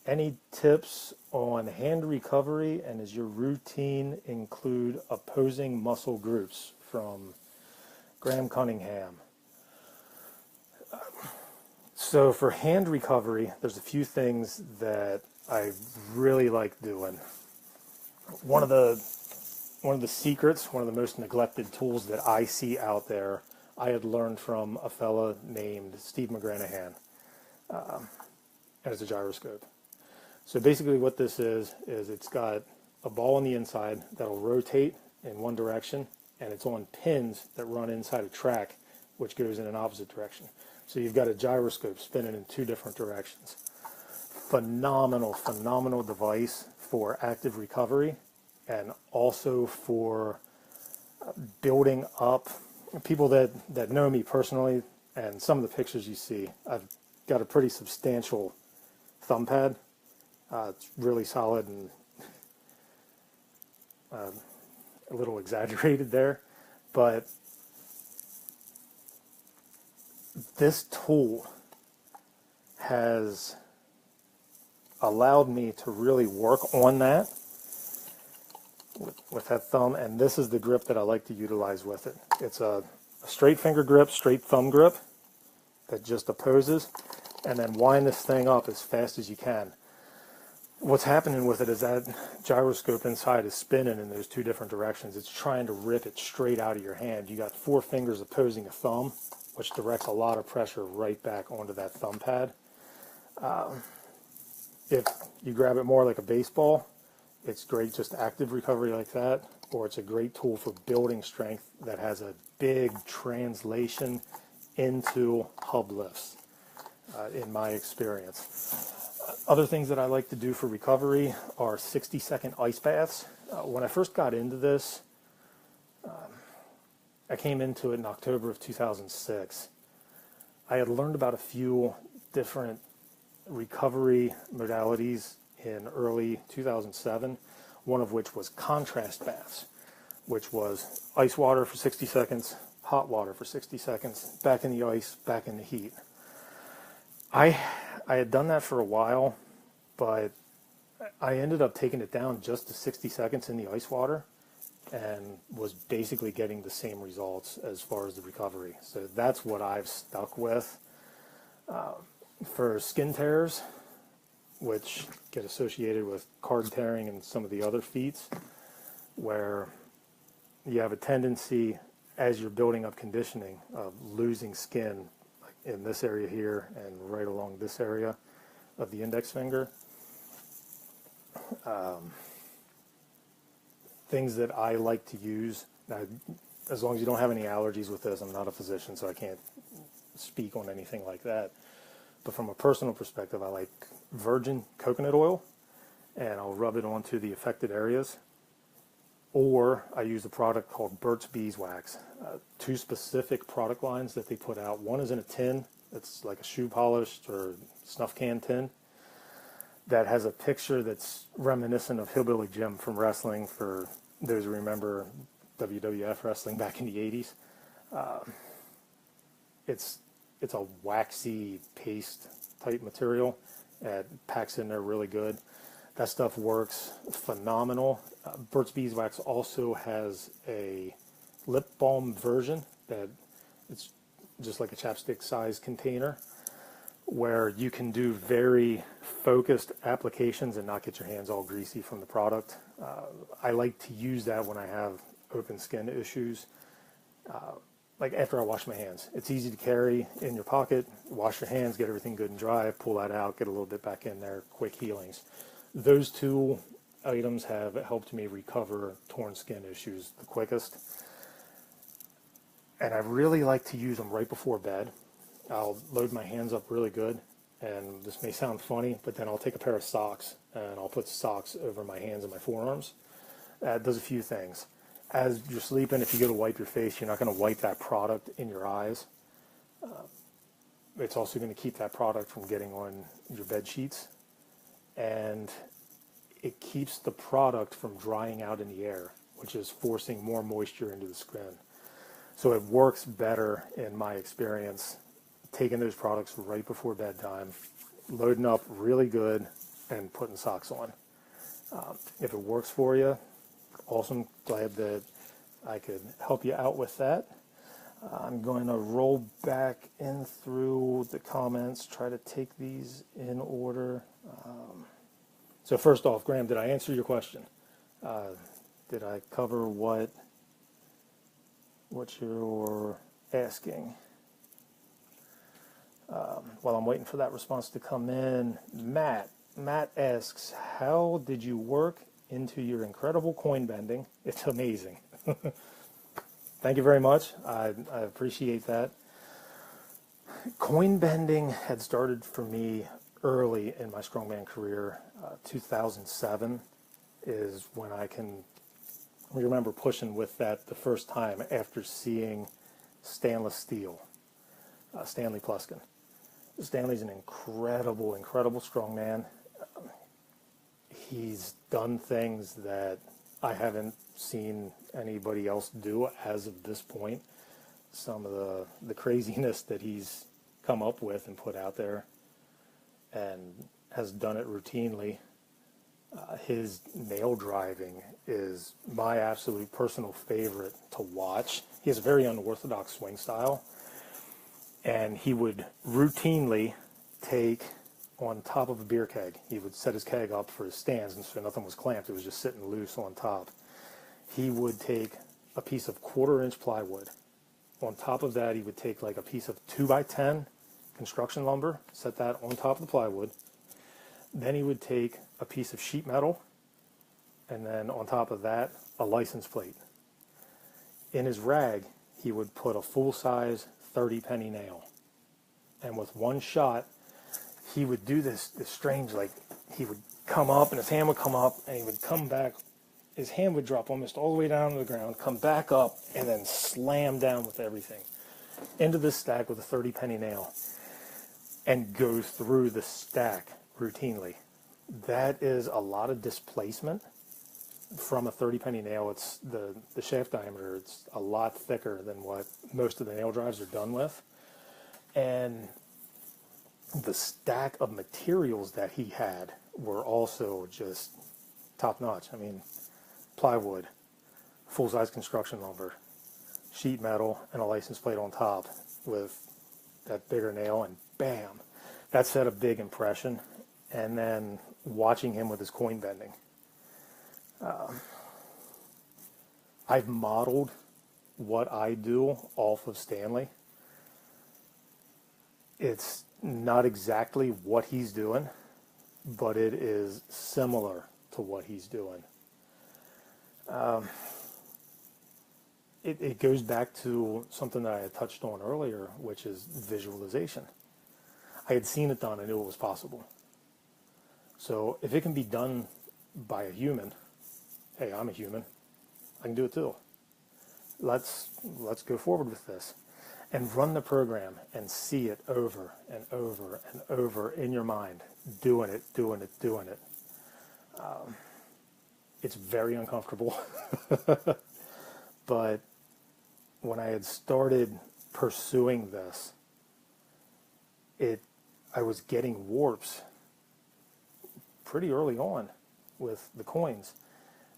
Any tips on hand recovery, and does your routine include opposing muscle groups? From Graham Cunningham. So for hand recovery, there's a few things that I really like doing. One of the secrets, one of the most neglected tools that I see out there, I had learned from a fella named Steve McGranahan, and it's a gyroscope. So basically what this is it's got a ball on the inside that'll rotate in one direction, and it's on pins that run inside a track, which goes in an opposite direction. So you've got a gyroscope spinning in 2 different directions. Phenomenal, phenomenal device for active recovery, and also for building up. People that know me personally, and some of the pictures you see, I've got a pretty substantial thumb pad. It's really solid and a little exaggerated there, but this tool has allowed me to really work on that with that thumb, and this is the grip that I like to utilize with it. It's a straight finger grip, straight thumb grip that just opposes, and then wind this thing up as fast as you can. what's happening with it is that gyroscope inside is spinning in those two different directions. It's trying to rip it straight out of your hand. You got 4 fingers opposing a thumb, which directs a lot of pressure right back onto that thumb pad. If you grab it more like a baseball, it's great just active recovery like that, or it's a great tool for building strength that has a big translation into hub lifts, in my experience. Other things that I like to do for recovery are 60-second ice baths. When I first got into this, I came into it in October of 2006. I had learned about a few different recovery modalities in early 2007, one of which was contrast baths, which was ice water for 60 seconds, hot water for 60 seconds, back in the ice, back in the heat. I had done that for a while, but I ended up taking it down just to 60 seconds in the ice water and was basically getting the same results as far as the recovery. So that's what I've stuck with. For skin tears, which get associated with card tearing and some of the other feats, where you have a tendency, as you're building up conditioning, of losing skin in this area here and right along this area of the index finger. Things that I like to use, now, as long as you don't have any allergies with this, I'm not a physician, so I can't speak on anything like that. But from a personal perspective, I like virgin coconut oil, and I'll rub it onto the affected areas. Or I use a product called Burt's Beeswax. 2 specific product lines that they put out. One is in a tin that's like a shoe polished or snuff can tin that has a picture that's reminiscent of Hillbilly Jim from wrestling, for those who remember WWF wrestling back in the 80s. It's a waxy paste type material. It packs in there really good. That stuff works phenomenal. Burt's Beeswax also has a lip balm version that it's just like a chapstick size container, where you can do very focused applications and not get your hands all greasy from the product. I like to use that when I have open skin issues, like after I wash my hands. It's easy to carry in your pocket, wash your hands, get everything good and dry, pull that out, get a little bit back in there, quick healings. Those 2 items have helped me recover torn skin issues the quickest. And I really like to use them right before bed. I'll load my hands up really good, and this may sound funny, but then I'll take a pair of socks and I'll put socks over my hands and my forearms. That does a few things. As you're sleeping, if you go to wipe your face, you're not going to wipe that product in your eyes. It's also going to keep that product from getting on your bed sheets, and it keeps the product from drying out in the air, which is forcing more moisture into the skin. So it works better, in my experience, taking those products right before bedtime, loading up really good, and putting socks on. If it works for you, awesome. Glad that I could help you out with that. I'm going to roll back in through the comments, try to take these in order. So first off, Graham, did I answer your question? Did I cover what you're asking? While I'm waiting for that response to come in, Matt asks, how did you work into your incredible coin bending? It's amazing. Thank you very much. I appreciate that. Coin bending had started for me early in my strongman career. 2007 is when I can remember pushing with that the first time after seeing stainless steel, Stanley Pluskin. Stanley's an incredible strongman. He's done things that I haven't seen anybody else do as of this point. Some of the craziness that he's come up with and put out there, and has done it routinely. His nail driving is my absolute personal favorite to watch. He has a very unorthodox swing style, and he would routinely take on top of a beer keg. He would set his keg up for his stands, and so nothing was clamped. It was just sitting loose on top. He would take a piece of 1/4-inch plywood. On top of that, he would take like a piece of 2x10 construction lumber, set that on top of the plywood. Then he would take a piece of sheet metal, and then on top of that, a license plate. In his rag, he would put a full-size 30-penny nail. And with one shot, he would do this strange, like, he would come up, and his hand would come up, and he would come back. His hand would drop almost all the way down to the ground, come back up, and then slam down with everything into the stack with a 30-penny nail, and goes through the stack routinely. That is a lot of displacement from a 30-penny nail. It's the shaft diameter, it's a lot thicker than what most of the nail drives are done with. And the stack of materials that he had were also just top-notch. I mean, plywood, full-size construction lumber, sheet metal, and a license plate on top with that bigger nail, and bam, that set a big impression. And then watching him with his coin bending, I've modeled what I do off of Stanley. It's not exactly what he's doing, but it is similar to what he's doing. It goes back to something that I had touched on earlier, which is visualization. I had seen it done. I knew it was possible. So if it can be done by a human, hey, I'm a human, I can do it too. Let's go forward with this and run the program and see it over and over and over in your mind, doing it. It's very uncomfortable. But when I had started pursuing this, I was getting warps pretty early on with the coins.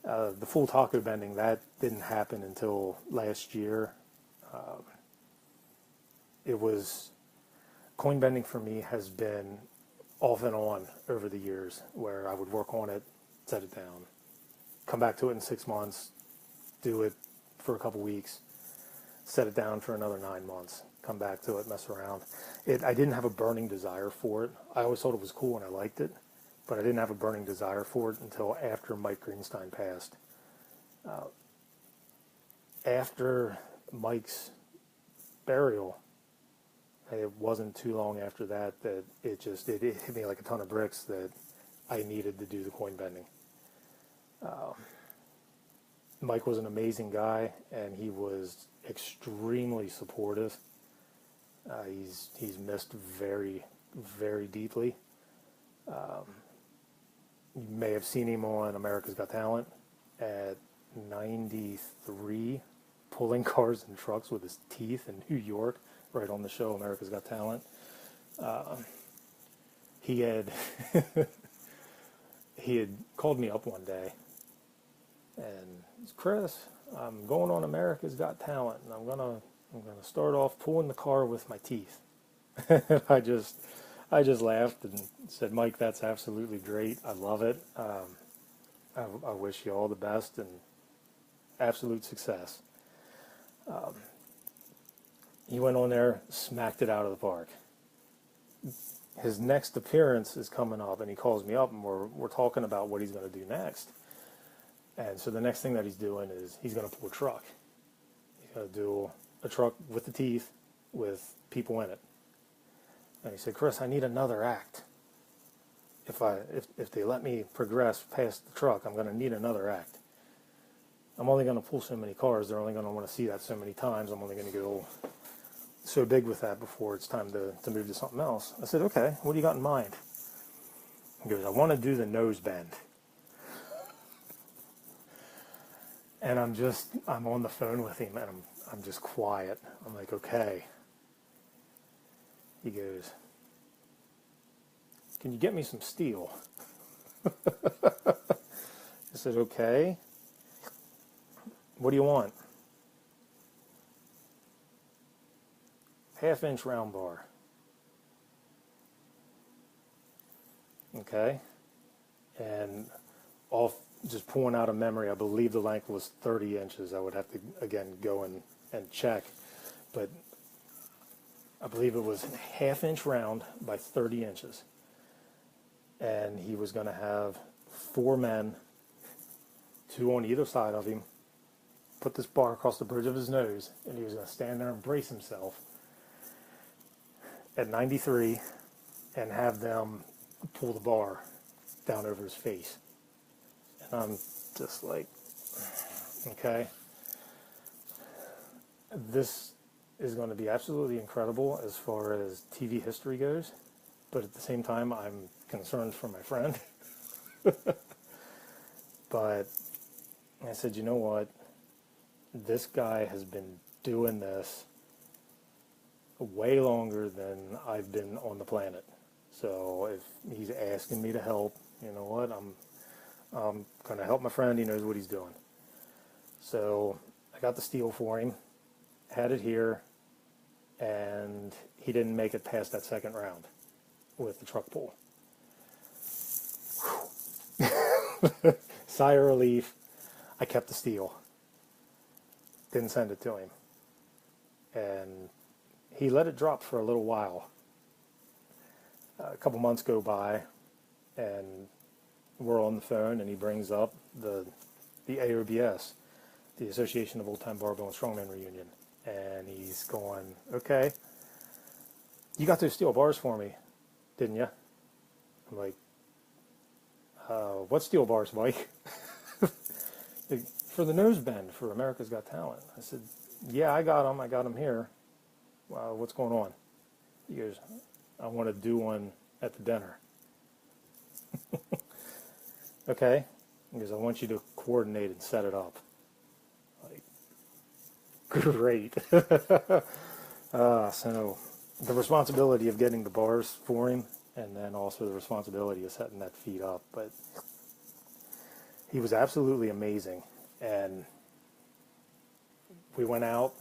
The full taco bending, that didn't happen until last year. Coin bending for me has been off and on over the years, where I would work on it, set it down, come back to it in 6 months, do it for a couple weeks, set it down for another 9 months, come back to it, mess around. I didn't have a burning desire for it. I always thought it was cool and I liked it, but I didn't have a burning desire for it until after Mike Greenstein passed. After Mike's burial, it wasn't too long after that it hit me like a ton of bricks that I needed to do the coin bending. Mike was an amazing guy, and he was extremely supportive. He's missed very, very deeply. You may have seen him on America's Got Talent at 93, pulling cars and trucks with his teeth in New York, right on the show America's Got Talent. He had he had called me up one day, and it's Chris, I'm going on America's Got Talent, and I'm gonna start off pulling the car with my teeth. I just laughed and said, Mike, that's absolutely great. I love it. I wish you all the best and absolute success. He went on there, smacked it out of the park. His next appearance is coming up, and he calls me up, and we're talking about what he's going to do next. And so the next thing that he's doing is he's going to pull a truck. He's going to do a truck with the teeth, with people in it. And he said, Chris, I need another act. If they let me progress past the truck, I'm going to need another act. I'm only going to pull so many cars. They're only going to want to see that so many times. I'm only going to go so big with that before it's time to move to something else. I said, okay, what do you got in mind? He goes, I want to do the nose bend. And I'm on the phone with him, and I'm just quiet. I'm like, okay. He goes, can you get me some steel? I said, okay. What do you want? 1/2-inch round bar. okay? And off, just pulling out of memory, I believe the length was 30 inches. I would have to, again, go and check. But I believe it was ½ inch round by 30 inches. And he was going to have 4 men, 2 on either side of him, put this bar across the bridge of his nose, and he was going to stand there and brace himself at 93 and have them pull the bar down over his face. And I'm just like, okay, this is going to be absolutely incredible as far as TV history goes, but at the same time, I'm concerned for my friend. But I said, you know what? This guy has been doing this way longer than I've been on the planet. So if he's asking me to help, you know what? I'm going to help my friend. He knows what he's doing. So I got the steel for him, had it here, and he didn't make it past that second round with the truck pull. Sigh of relief. I kept the steel. Didn't send it to him. And he let it drop for a little while. A couple months go by, and we're on the phone, and he brings up the AOBS, the Association of Old Time Barbell and Strongman Reunion. And he's going, okay, you got those steel bars for me, didn't you? I'm like, what steel bars, Mike? For the nose bend for America's Got Talent. I said, yeah, I got them here. What's going on? He goes, I want to do one at the dinner. Okay. He goes, I want you to coordinate and set it up. Like, great. So the responsibility of getting the bars for him, and then also the responsibility of setting that feed up. But he was absolutely amazing. And we went out,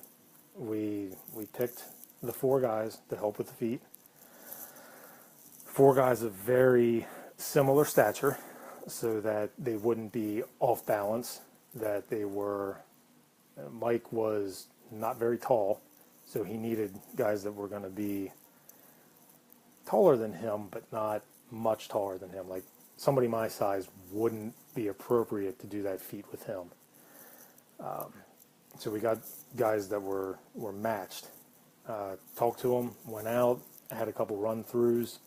we picked the 4 guys to help with the feet. 4 guys of very similar stature, so that they wouldn't be off balance, that they were, Mike was not very tall, so he needed guys that were going to be taller than him, but not much taller than him. Like somebody my size wouldn't be appropriate to do that feat with him. So we got guys that were matched. Talked to them, went out, had a couple run-throughs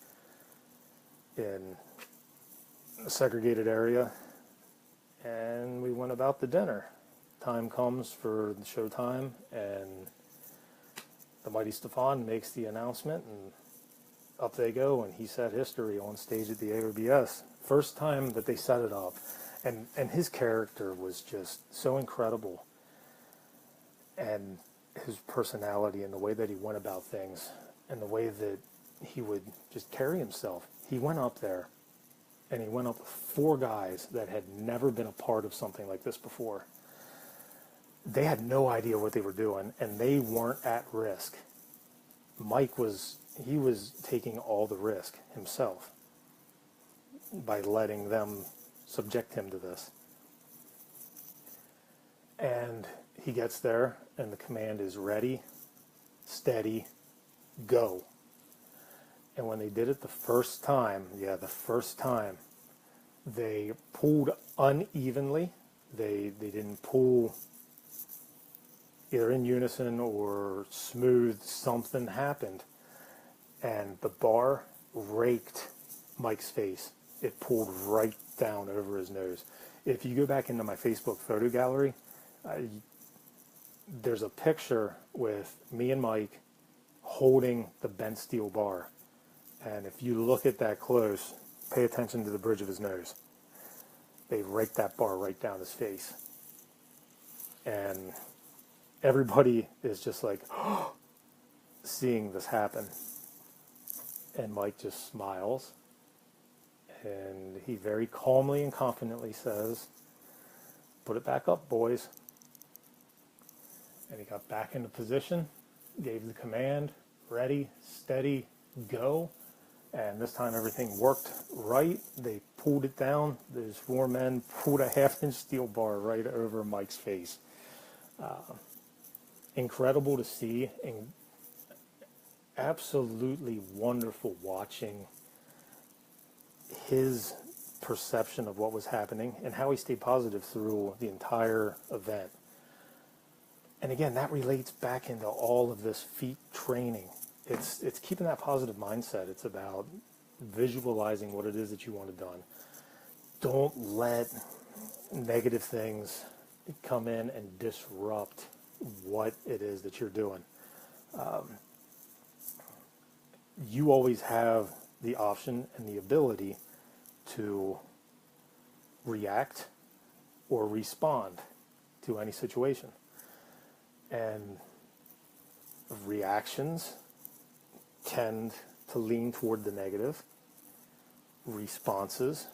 in a segregated area, and we went about the dinner. Time comes for the show time, and the mighty Stefan makes the announcement, and up they go, and he set history on stage at the AOBS. First time that they set it up, and his character was just so incredible, and his personality and the way that he went about things and the way that he would just carry himself. He went up there, and he went up with 4 guys that had never been a part of something like this before. They had no idea what they were doing, and they weren't at risk. Mike was taking all the risk himself by letting them subject him to this. And he gets there, and the command is ready, steady, go. And when they did it the first time, they pulled unevenly. They didn't pull either in unison or smooth. Something happened, and the bar raked Mike's face. It pulled right down over his nose. If you go back into my Facebook photo gallery, there's a picture with me and Mike holding the bent steel bar. And if you look at that close, pay attention to the bridge of his nose. They raked that bar right down his face. And everybody is just like, seeing this happen. And Mike just smiles. And he very calmly and confidently says, put it back up, boys. And he got back into position, gave the command, ready, steady, go. And this time everything worked right. They pulled it down. Those 4 men pulled a 1/2-inch steel bar right over Mike's face. Incredible to see, and absolutely wonderful watching his perception of what was happening and how he stayed positive through the entire event. And again, that relates back into all of this feat training. It's keeping that positive mindset. It's about visualizing what it is that you want it done. Don't let negative things come in and disrupt what it is that you're doing. You always have the option and the ability to react or respond to any situation. And reactions tend to lean toward the negative. Responses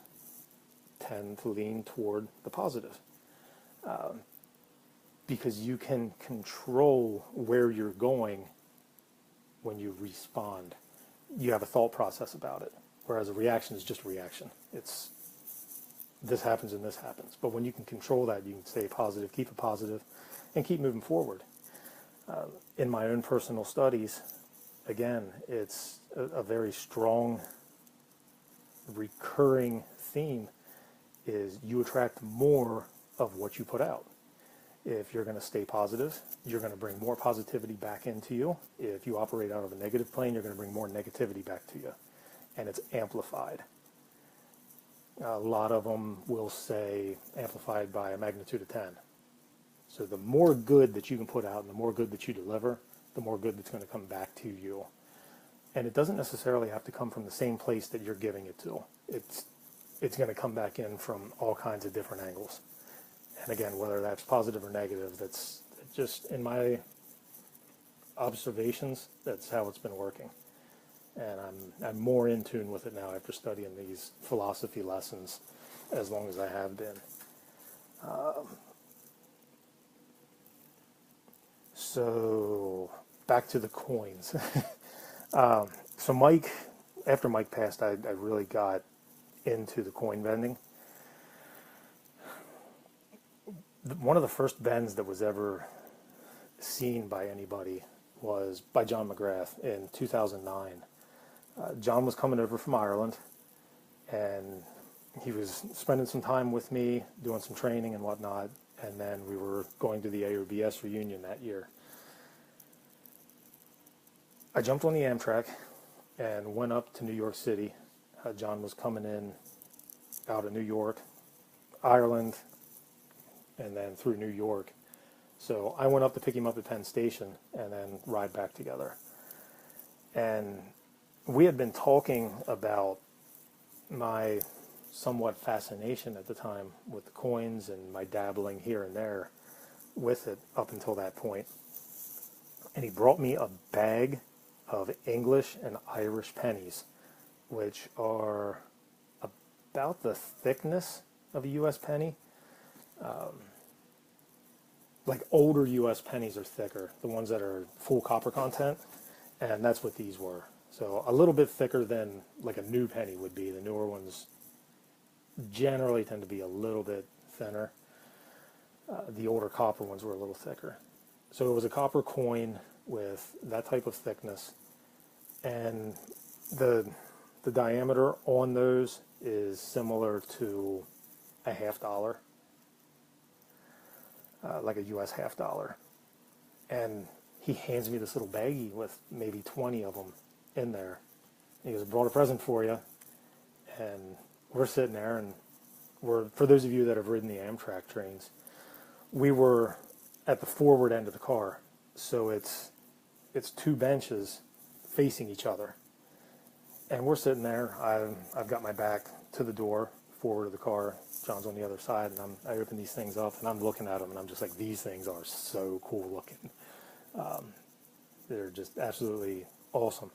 tend to lean toward the positive. Because you can control where you're going when you respond. You have a thought process about it, whereas a reaction is just a reaction. It's this happens and this happens. But when you can control that, you can stay positive, keep it positive, and keep moving forward. In my own personal studies, again, it's a very strong, recurring theme is you attract more of what you put out. If you're going to stay positive, you're going to bring more positivity back into you. If you operate out of a negative plane, you're going to bring more negativity back to you. And it's amplified. A lot of them will say amplified by a magnitude of 10. So the more good that you can put out and the more good that you deliver, the more good that's going to come back to you. And it doesn't necessarily have to come from the same place that you're giving it to. It's going to come back in from all kinds of different angles. And again, whether that's positive or negative, that's just in my observations, that's how it's been working. And I'm more in tune with it now after studying these philosophy lessons as long as I have been. So back to the coins. So Mike, after Mike passed, I really got into the coin vending. One of the first bends that was ever seen by anybody was by John McGrath in 2009. John was coming over from Ireland, and he was spending some time with me, doing some training and whatnot, and then we were going to the AOBS reunion that year. I jumped on the Amtrak and went up to New York City. John was coming in out of New York, Ireland, and then through New York. So I went up to pick him up at Penn Station and then ride back together. And we had been talking about my somewhat fascination at the time with the coins and my dabbling here and there with it up until that point. And he brought me a bag of English and Irish pennies, which are about the thickness of a U.S. penny. Like older U.S. pennies are thicker, the ones that are full copper content, and that's what these were. So a little bit thicker than like a new penny would be. The newer ones generally tend to be a little bit thinner. The older copper ones were a little thicker. So it was a copper coin with that type of thickness, and the diameter on those is similar to a $50. Like a U.S. $50. And he hands me this little baggie with maybe 20 of them in there. He goes, brought a present for you. And we're sitting there, and for those of you that have ridden the Amtrak trains, we were at the forward end of the car. So it's two benches facing each other. And we're sitting there. I've got my back to the door, forward of the car. John's on the other side, and I open these things up, and I'm looking at them, and I'm just like, these things are so cool looking. They're just absolutely awesome.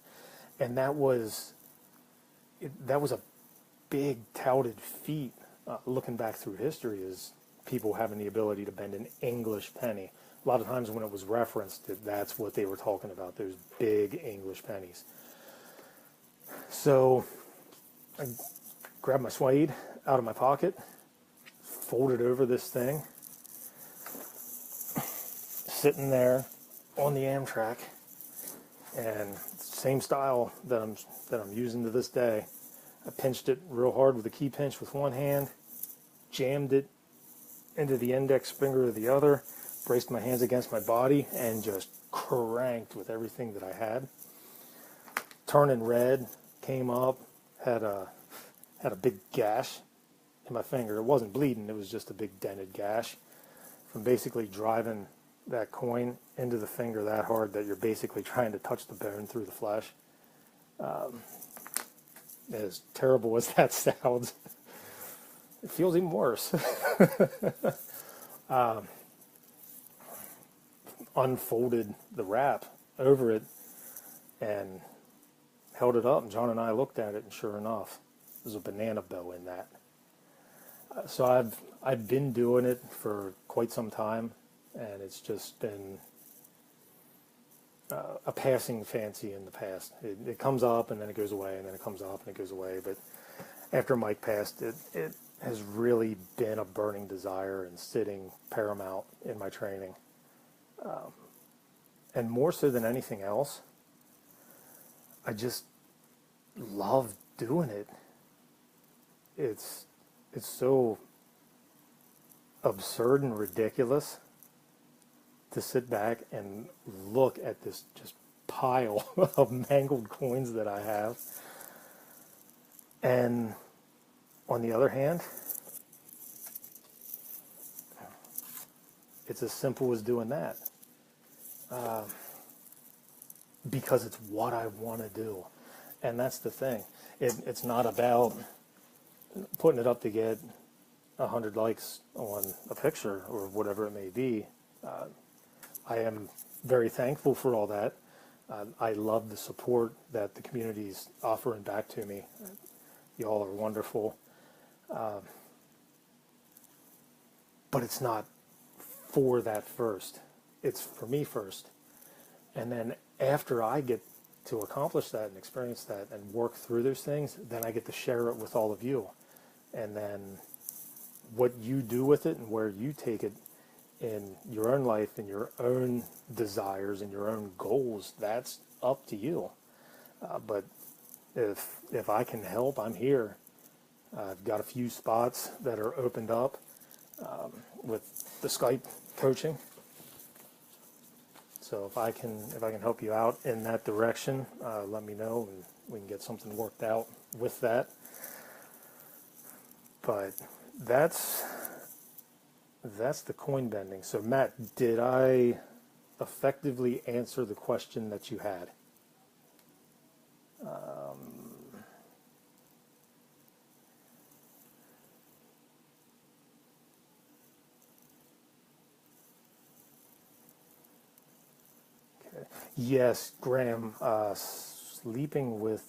And that was a big touted feat, looking back through history, is people having the ability to bend an English penny. A lot of times when it was referenced, that's what they were talking about, those big English pennies. So I grabbed my suede out of my pocket, folded over this thing, sitting there on the Amtrak, and same style that I'm using to this day. I pinched it real hard with a key pinch with one hand, jammed it into the index finger of the other, braced my hands against my body, and just cranked with everything that I had. Turning red, came up, had a big gash in my finger. It wasn't bleeding, it was just a big dented gash from basically driving that coin into the finger that hard that you're basically trying to touch the bone through the flesh. As terrible as that sounds, it feels even worse. Unfolded the wrap over it and held it up, and John and I looked at it, and sure enough, there's a banana bow in that. So I've been doing it for quite some time, and it's just been a passing fancy in the past. It comes up and then it goes away, and then it comes up and it goes away. But after Mike passed, it has really been a burning desire and sitting paramount in my training. And more so than anything else, I just love doing it. It's so absurd and ridiculous to sit back and look at this just pile of mangled coins that I have. And on the other hand, it's as simple as doing that. Because it's what I want to do. And that's the thing. It's not about putting it up to get 100 likes on a picture or whatever it may be. I am very thankful for all that. I love the support that the community's offering back to me. Y'all are wonderful. But it's not for that first. It's for me first. And then after I get to accomplish that and experience that and work through those things, then I get to share it with all of you. And then what you do with it and where you take it in your own life and your own desires and your own goals, that's up to you. But if I can help, I'm here. I've got a few spots that are opened up with the Skype coaching. So if I can help you out in that direction, let me know and we can get something worked out with that. But that's the coin bending. So Matt, did I effectively answer the question that you had? Okay. Yes, Graham, sleeping with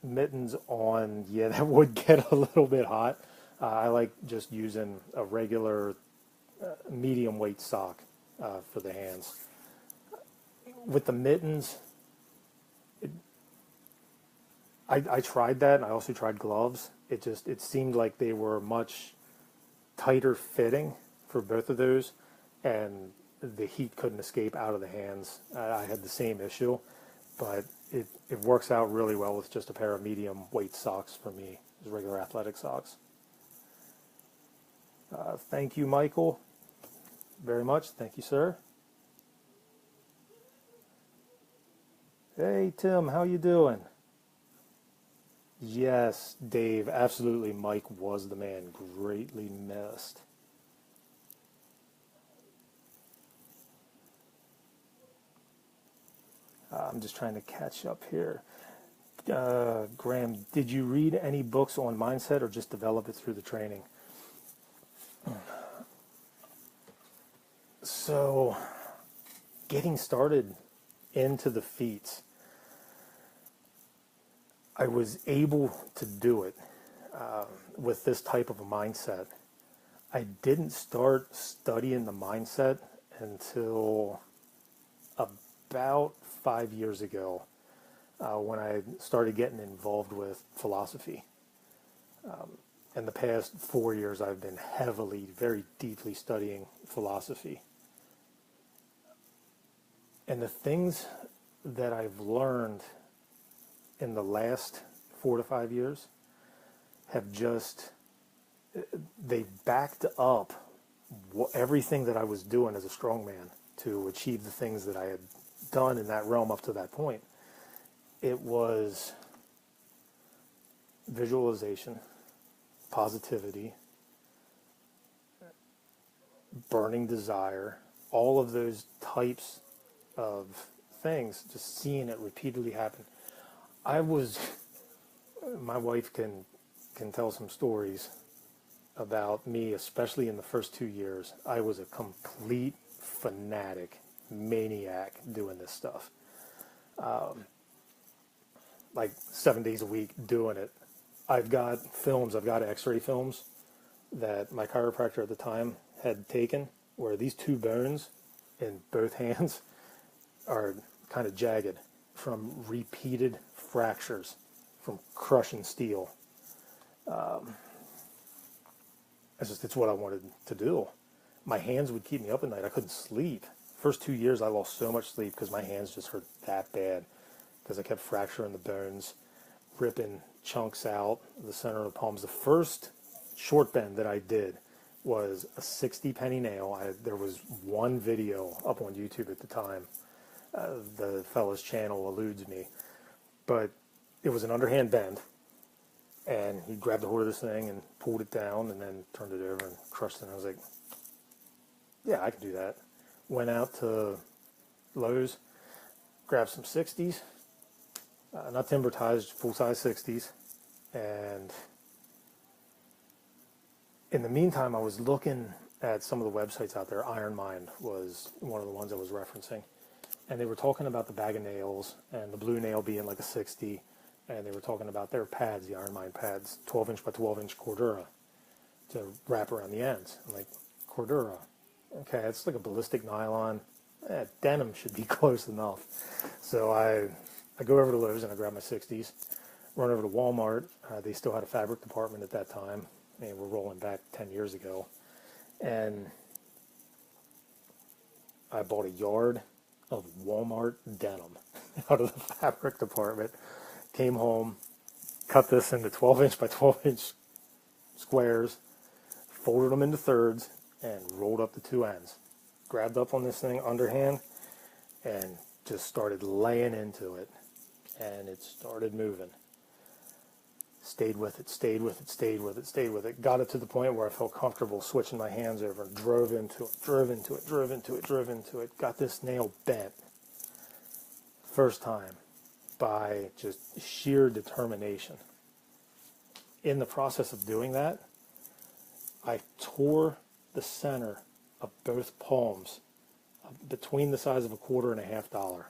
mittens on, yeah, that would get a little bit hot. I like just using a regular medium weight sock for the hands. With the mittens, I tried that, and I also tried gloves. It seemed like they were much tighter fitting for both of those, and the heat couldn't escape out of the hands. I had the same issue, but it works out really well with just a pair of medium weight socks for me, just regular athletic socks. Thank you, Michael, very much. Thank you, sir. Hey, Tim, how you doing? Yes, Dave, absolutely. Mike was the man. Greatly missed. I'm just trying to catch up here. Graham, did you read any books on mindset or just develop it through the training? So, getting started into the feats, I was able to do it with this type of a mindset. I didn't start studying the mindset until about 5 years ago. when I started getting involved with philosophy. In the past 4 years, I've been heavily, very deeply studying philosophy. And the things that I've learned in the last 4 to 5 years have just, they backed up everything that I was doing as a strongman to achieve the things that I had done in that realm up to that point. It was visualization, positivity, burning desire, all of those types of things, just seeing it repeatedly happen. My wife can tell some stories about me, especially in the first 2 years. I was a complete fanatic, maniac doing this stuff. Like 7 days a week doing it. I've got x-ray films that my chiropractor at the time had taken where these two bones in both hands are kind of jagged from repeated fractures from crushing steel. It's what I wanted to do. My hands would keep me up at night. I couldn't sleep. First 2 years, I lost so much sleep because my hands just hurt that bad because I kept fracturing the bones, ripping chunks out of the center of the palms. The first short bend that I did was a 60 penny nail. There was one video up on YouTube at the time. The fellow's channel eludes me. But it was an underhand bend. And he grabbed the hold of this thing and pulled it down and then turned it over and crushed it. And I was like, yeah, I can do that. Went out to Lowe's, grabbed some 60s, not timber-tized, full-size 60s. And in the meantime, I was looking at some of the websites out there. Iron Mind was one of the ones I was referencing. And they were talking about the bag of nails and the blue nail being like a 60. And they were talking about their pads, the Iron Mind pads, 12-inch by 12-inch Cordura to wrap around the ends. I'm like, Cordura? Okay, it's like a ballistic nylon. Denim should be close enough. So I go over to Lowe's and I grab my 60s, run over to Walmart. They still had a fabric department at that time. I mean, we're rolling back 10 years ago. And I bought a yard of Walmart denim out of the fabric department. Came home, cut this into 12-inch by 12-inch squares, folded them into thirds, and rolled up the two ends. Grabbed up on this thing underhand and just started laying into it. And it started moving. Stayed with it, stayed with it, stayed with it, stayed with it. Got it to the point where I felt comfortable switching my hands over and drove into it, drove into it, drove into it, drove into it. Got this nail bent. First time by just sheer determination. In the process of doing that, I tore the center of both palms between the size of $1.50.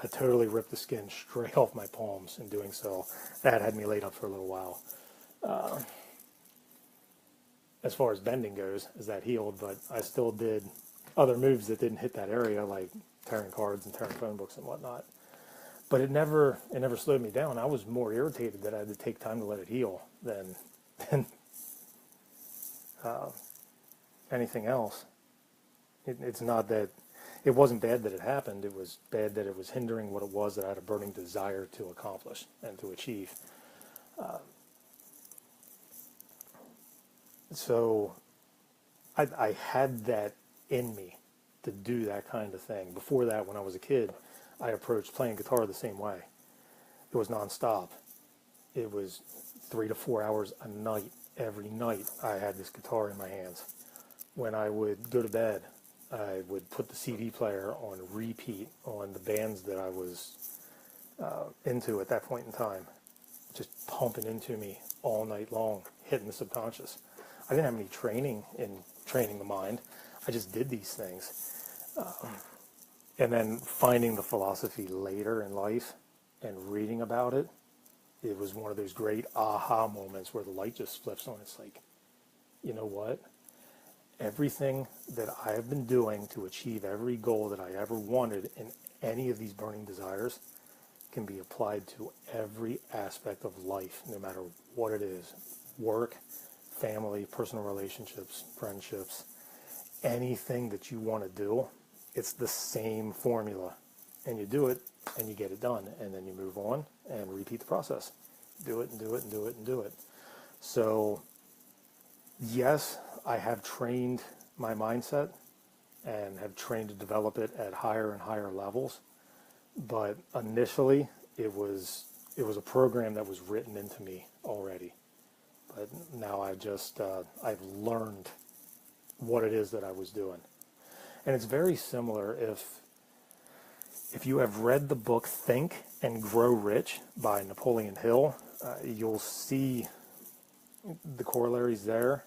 I totally ripped the skin straight off my palms in doing so. That had me laid up for a little while. As far as bending goes, as that healed, but I still did other moves that didn't hit that area, like tearing cards and tearing phone books and whatnot. But it never slowed me down. I was more irritated that I had to take time to let it heal than anything else. It's not that it wasn't bad that it happened. It was bad that it was hindering what it was that I had a burning desire to accomplish and to achieve. So I had that in me to do that kind of thing. Before that, when I was a kid, I approached playing guitar the same way. It was nonstop. It was 3 to 4 hours a night. Every night I had this guitar in my hands. When I would go to bed, I would put the CD player on repeat on the bands that I was into at that point in time, just pumping into me all night long, hitting the subconscious. I didn't have any training in training the mind. I just did these things. And then finding the philosophy later in life and reading about it, it was one of those great aha moments where the light just flips on. It's like, you know what? Everything that I have been doing to achieve every goal that I ever wanted in any of these burning desires can be applied to every aspect of life, no matter what it is. Work, family, personal relationships, friendships, anything that you want to do, it's the same formula. And you do it and you get it done. And then you move on and repeat the process. Do it and do it and do it and do it. So, yes, I have trained my mindset and have trained to develop it at higher and higher levels. But initially, it was a program that was written into me already. But now I've learned what it is that I was doing. And it's very similar if you have read the book Think and Grow Rich by Napoleon Hill, you'll see the corollaries there.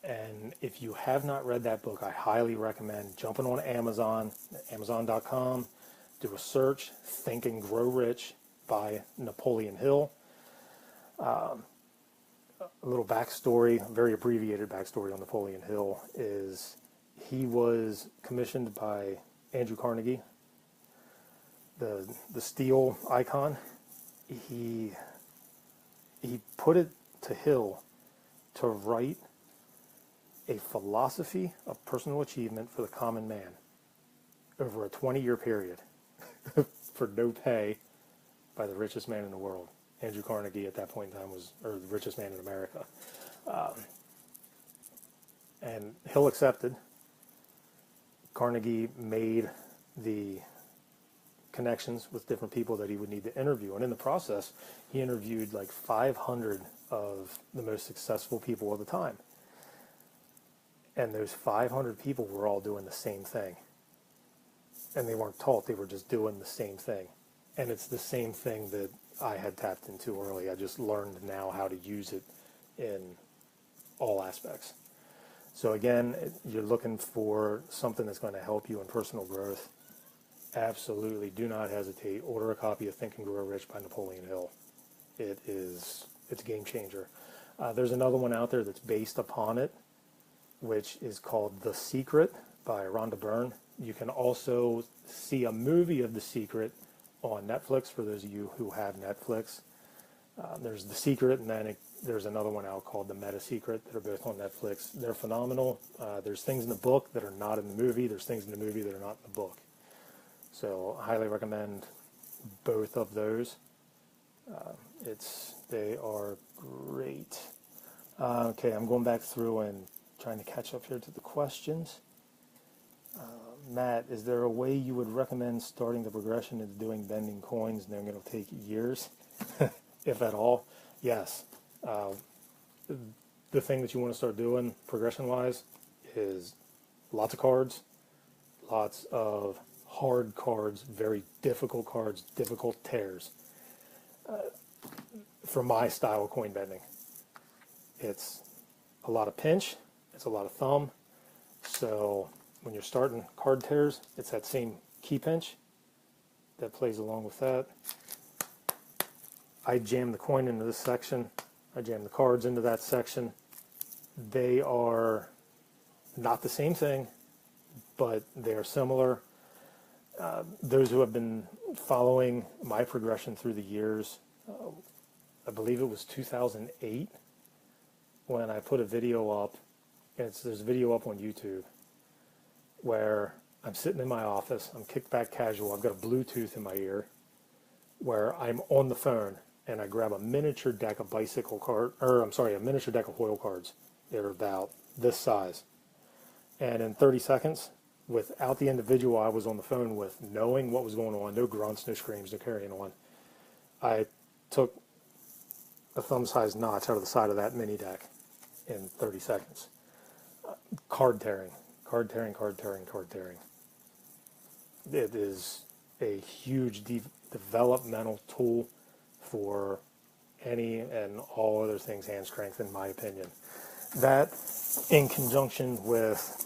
And if you have not read that book, I highly recommend jumping on Amazon, Amazon.com, do a search, Think and Grow Rich by Napoleon Hill. A little backstory, a very abbreviated backstory on Napoleon Hill is he was commissioned by Andrew Carnegie, the steel icon. He put it to Hill to write a philosophy of personal achievement for the common man over a 20-year period for no pay by the richest man in the world. Andrew Carnegie at that point in time was the richest man in America. And Hill accepted. Carnegie made the connections with different people that he would need to interview. And in the process, he interviewed like 500 of the most successful people of the time. And those 500 people were all doing the same thing. And they weren't taught, they were just doing the same thing. And it's the same thing that I had tapped into early. I just learned now how to use it in all aspects. So again, you're looking for something that's going to help you in personal growth. Absolutely do not hesitate. Order a copy of Think and Grow Rich by Napoleon Hill. It's a game changer. There's another one out there that's based upon it, which is called The Secret by Rhonda Byrne. You can also see a movie of The Secret on Netflix for those of you who have Netflix. There's The Secret, and then there's another one out called The Meta Secret that are both on Netflix. They're phenomenal. There's things in the book that are not in the movie. There's things in the movie that are not in the book. So I highly recommend both of those. They are great. Okay, I'm going back through and trying to catch up here to the questions. Matt, is there a way you would recommend starting the progression into doing bending coins knowing it'll take years, if at all? Yes. The thing that you want to start doing progression-wise is lots of cards, lots of hard cards, very difficult cards, difficult tears. For my style of coin bending, it's a lot of pinch, it's a lot of thumb. So when you're starting card tears, it's that same key pinch that plays along with that. I jam the coin into this section. I jam the cards into that section. They are not the same thing, but they are similar. Those who have been following my progression through the years, I believe it was 2008 when I put a video up. There's a video up on YouTube where I'm sitting in my office, I'm kicked back casual, I've got a Bluetooth in my ear, where I'm on the phone and I grab a miniature deck of a miniature deck of Hoyle cards. They're about this size. And in 30 seconds, without the individual I was on the phone with, knowing what was going on, no grunts, no screams, no carrying on, I took a thumb-sized notch out of the side of that mini deck in 30 seconds. Card tearing. It is a huge developmental tool for any and all other things hand strength, in my opinion. That, in conjunction with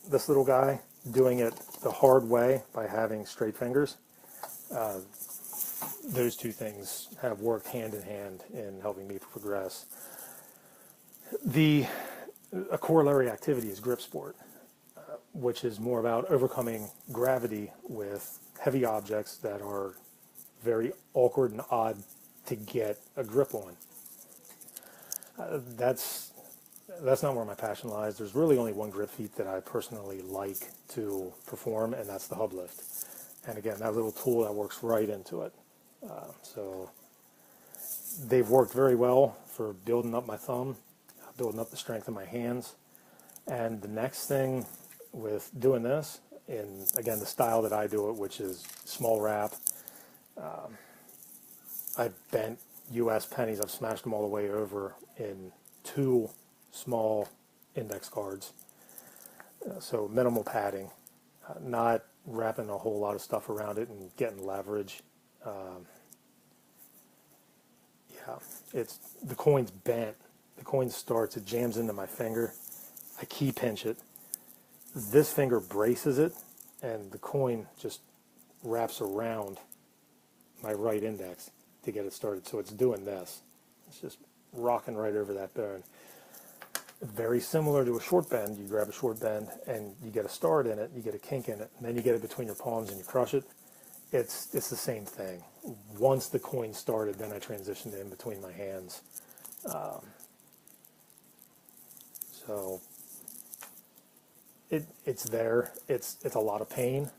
this little guy doing it the hard way by having straight fingers, those two things have worked hand in hand in helping me progress. A corollary activity is grip sport, which is more about overcoming gravity with heavy objects that are very awkward and odd to get a grip on. That's not where my passion lies. There's really only one grip feat that I personally like to perform, and that's the hub lift. And again, that little tool that works right into it. So they've worked very well for building up my thumb, building up the strength of my hands. And the next thing with doing this, in again the style that I do it, which is small wrap, I've bent US pennies, I've smashed them all the way over in 2 small index cards. So minimal padding, not wrapping a whole lot of stuff around it and getting leverage. Yeah, it's the coin's bent. The coin starts, it jams into my finger. I key pinch it. This finger braces it, and the coin just wraps around my right index to get it started. So it's doing this. It's just rocking right over that bone. Very similar to a short bend. You grab a short bend and you get a start in it, you get a kink in it, and then you get it between your palms and you crush it. It's the same thing. Once the coin started, then I transitioned in between my hands. So it's there. It's a lot of pain,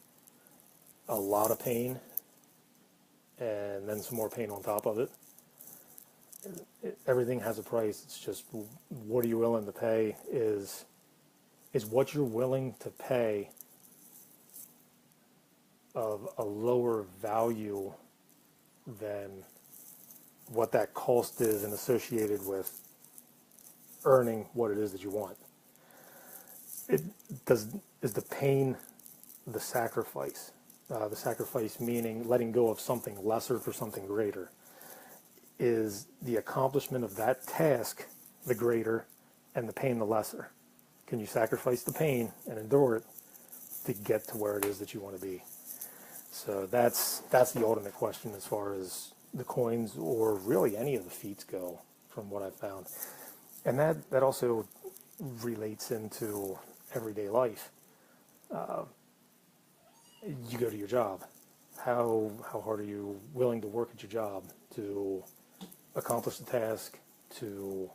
and then some more pain on top of it. Everything has a price. It's just, what are you willing to pay is what you're willing to pay of a lower value than what that cost is and associated with earning what it is that you want. Is the pain the sacrifice? The sacrifice meaning letting go of something lesser for something greater. Is the accomplishment of that task the greater and the pain the lesser? Can you sacrifice the pain and endure it to get to where it is that you want to be? So that's the ultimate question as far as the coins or really any of the feats go, from what I've found. And that also relates into everyday life. You go to your job. How hard are you willing to work at your job to accomplish the task, to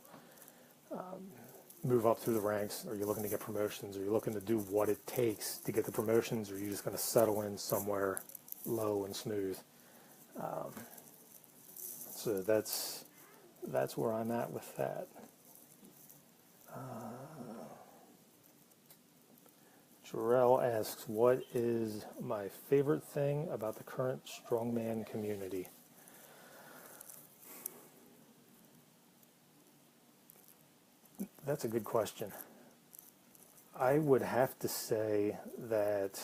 move up through the ranks? Are you looking to get promotions? Are you looking to do what it takes to get the promotions? Or are you just going to settle in somewhere low and smooth? So that's where I'm at with that. Jarrell asks, what is my favorite thing about the current strongman community? That's a good question. I would have to say that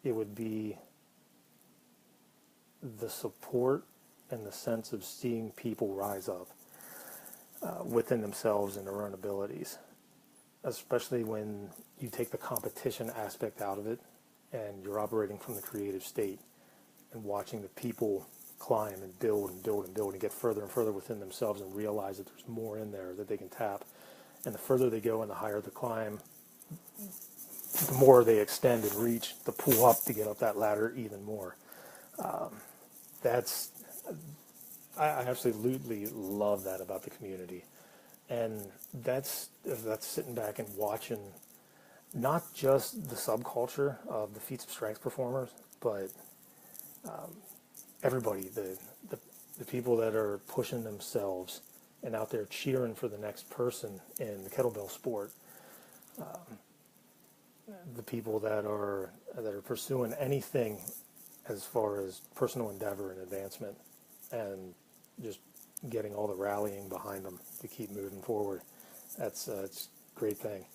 it would be the support and the sense of seeing people rise up within themselves and their own abilities, especially when you take the competition aspect out of it and you're operating from the creative state and watching the people climb and build and build and build and get further and further within themselves and realize that there's more in there that they can tap. And the further they go and the higher the climb, the more they extend and reach the pull up to get up that ladder even more. I absolutely love that about the community. And that's sitting back and watching not just the subculture of the feats of strength performers, but everybody, the people that are pushing themselves and out there cheering for the next person in the kettlebell sport, the people that are pursuing anything as far as personal endeavor and advancement, and just getting all the rallying behind them to keep moving forward. It's a great thing.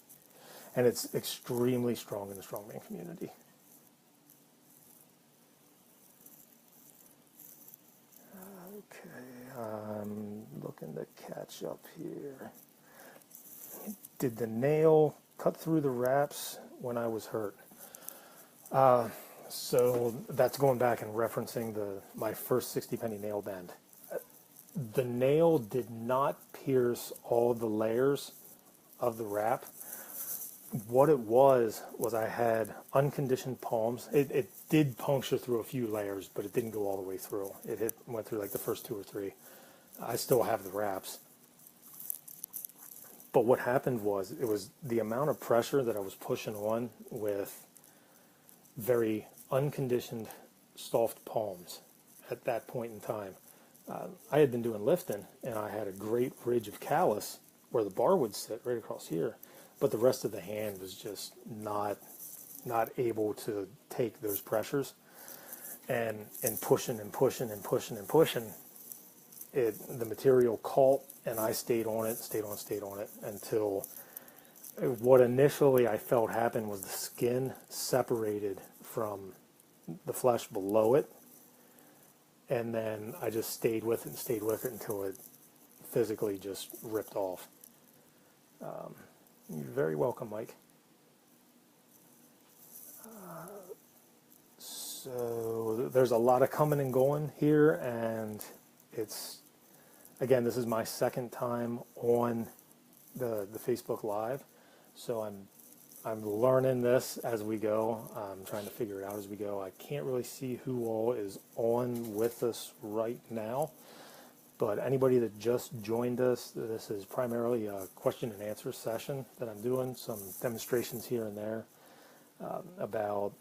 And it's extremely strong in the strongman community. Okay, I'm looking to catch up here. Did the nail cut through the wraps when I was hurt? So that's going back and referencing my first 60 penny nail bend. The nail did not pierce all the layers of the wrap, what it was I had unconditioned palms. It did puncture through a few layers, but it didn't go all the way through. Went through like the first two or three. I still have the wraps. But what happened was, it was the amount of pressure that I was pushing on with very unconditioned soft palms at that point in time. I had been doing lifting, and I had a great ridge of callus where the bar would sit right across here, but the rest of the hand was just not able to take those pressures, and pushing and pushing and pushing and pushing, the material caught, and I stayed on it until what initially I felt happened was the skin separated from the flesh below it, and then I just stayed with it until it physically just ripped off. You're very welcome, Mike. So there's a lot of coming and going here, and again, this is my second time on the Facebook Live, so I'm learning this as we go. I'm trying to figure it out as we go. I can't really see who all is on with us right now, but anybody that just joined us, this is primarily a question and answer session that I'm doing, some demonstrations here and there about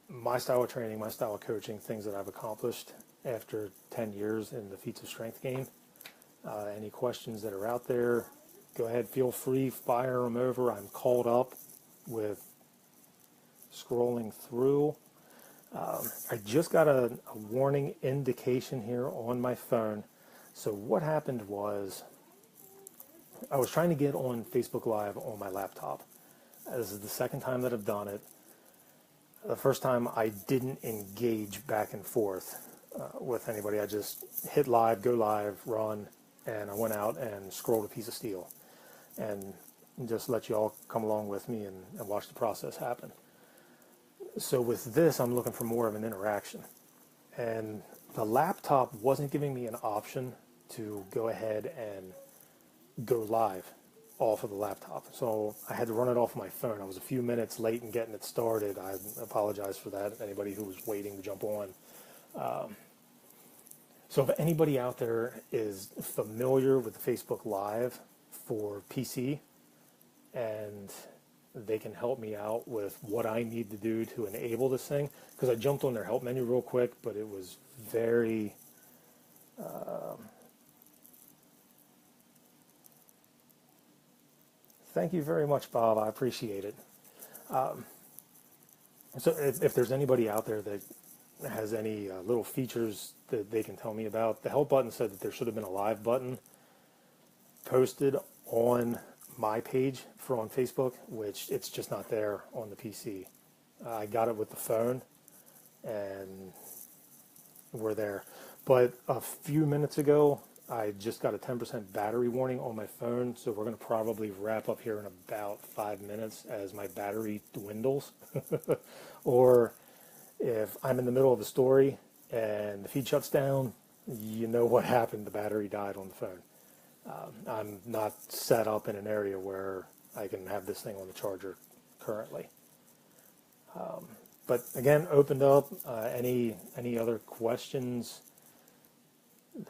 my style of training, my style of coaching, things that I've accomplished after 10 years in the Feats of Strength game. Any questions that are out there, go ahead, feel free, fire them over. I'm caught up with scrolling through. I just got a warning indication here on my phone. So what happened was, I was trying to get on Facebook Live on my laptop. This is the second time that I've done it. The first time I didn't engage back and forth with anybody. I just hit live, go live, run, and I went out and scrolled a piece of steel and just let you all come along with me and watch the process happen. So with this, I'm looking for more of an interaction. And the laptop wasn't giving me an option to go ahead and go live off of the laptop. So I had to run it off my phone. I was a few minutes late in getting it started. I apologize for that, anybody who was waiting to jump on. So if anybody out there is familiar with the Facebook Live for PC, and they can help me out with what I need to do to enable this thing, because I jumped on their help menu real quick, but it was very thank you very much, Bob. I appreciate it. So if there's anybody out there that has any little features that they can tell me about, the help button said that there should have been a live button posted on my page for on Facebook, which it's just not there on the PC. I got it with the phone, and we're there. But a few minutes ago, I just got a 10% battery warning on my phone, so we're going to probably wrap up here in about 5 minutes as my battery dwindles. Or if I'm in the middle of a story and the feed shuts down, you know what happened, the battery died on the phone. I'm not set up in an area where I can have this thing on the charger currently. But again, opened up. Any other questions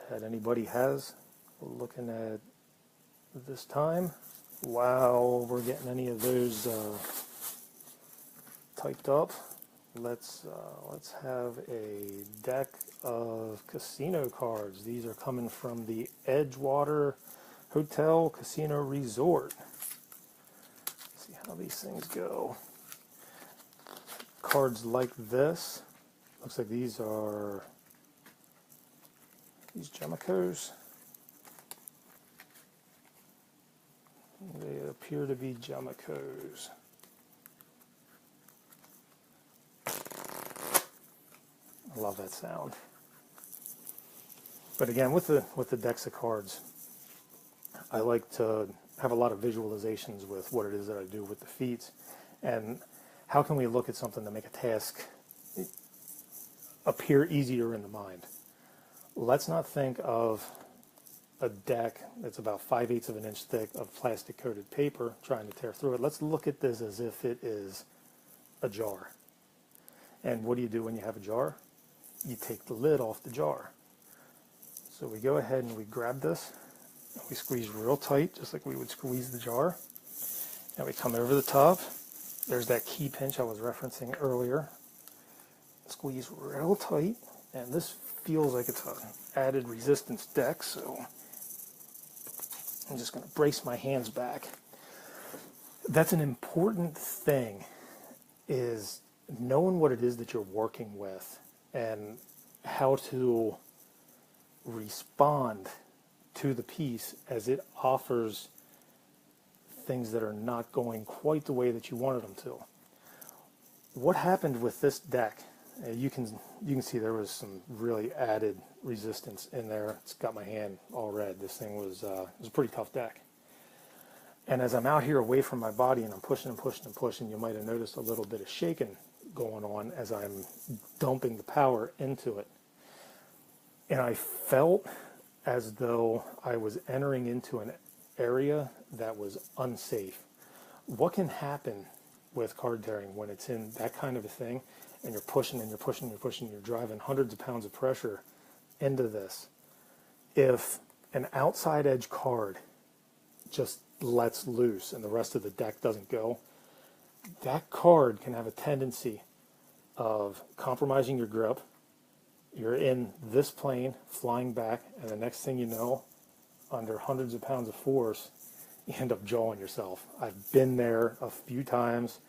that anybody has? Looking at this time, while we're getting any of those typed up, let's have a deck of casino cards. These are coming from the Edgewater Hotel Casino Resort. Let's see how these things go. Cards like this. Looks like these are these Gemicos. They appear to be Gemicos. I love that sound. But again, with the decks of cards, I like to have a lot of visualizations with what it is that I do with the feats, and how can we look at something to make a task appear easier in the mind. Let's not think of a deck that's about 5/8 of an inch thick of plastic coated paper trying to tear through it. Let's look at this as if it is a jar. And what do you do when you have a jar? You take the lid off the jar. So we go ahead and we grab this, and we squeeze real tight, just like we would squeeze the jar. And we come over the top. There's that key pinch I was referencing earlier. Squeeze real tight, and this feels like it's an added resistance deck, so I'm just going to brace my hands back. That's an important thing, is knowing what it is that you're working with and how to respond to the piece as it offers things that are not going quite the way that you wanted them to. What happened with this deck? You can see there was some really added resistance in there. It's got my hand all red. This thing was it was a pretty tough deck. And as I'm out here away from my body and I'm pushing and pushing and pushing, you might have noticed a little bit of shaking going on as I'm dumping the power into it. And I felt as though I was entering into an area that was unsafe. What can happen with card tearing when it's in that kind of a thing, and you're pushing and you're pushing and you're pushing, you're driving hundreds of pounds of pressure into this? If an outside edge card just lets loose and the rest of the deck doesn't go, that card can have a tendency of compromising your grip. You're in this plane, flying back, and the next thing you know, under hundreds of pounds of force, you end up jawing yourself. I've been there a few times,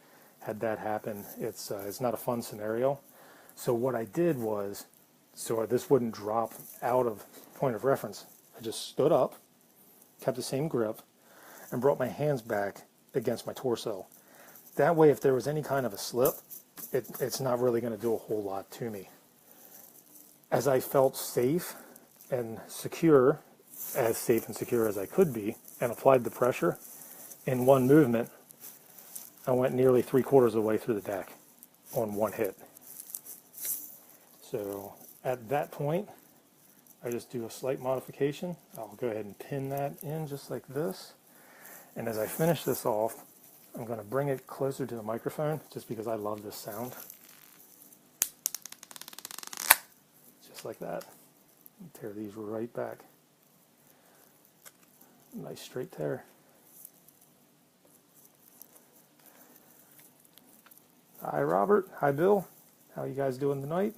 had that happen. It's not a fun scenario. So what I did was, so this wouldn't drop out of point of reference, I just stood up, kept the same grip, and brought my hands back against my torso. That way, if there was any kind of a slip, it's not really going to do a whole lot to me. As I felt safe and secure, as safe and secure as I could be, and applied the pressure, in one movement, I went nearly 3/4 of the way through the deck on one hit. So at that point, I just do a slight modification. I'll go ahead and pin that in just like this. And as I finish this off, I'm going to bring it closer to the microphone just because I love this sound. Just like that. Tear these right back. Nice straight tear. Hi Robert, hi Bill. How you guys doing tonight?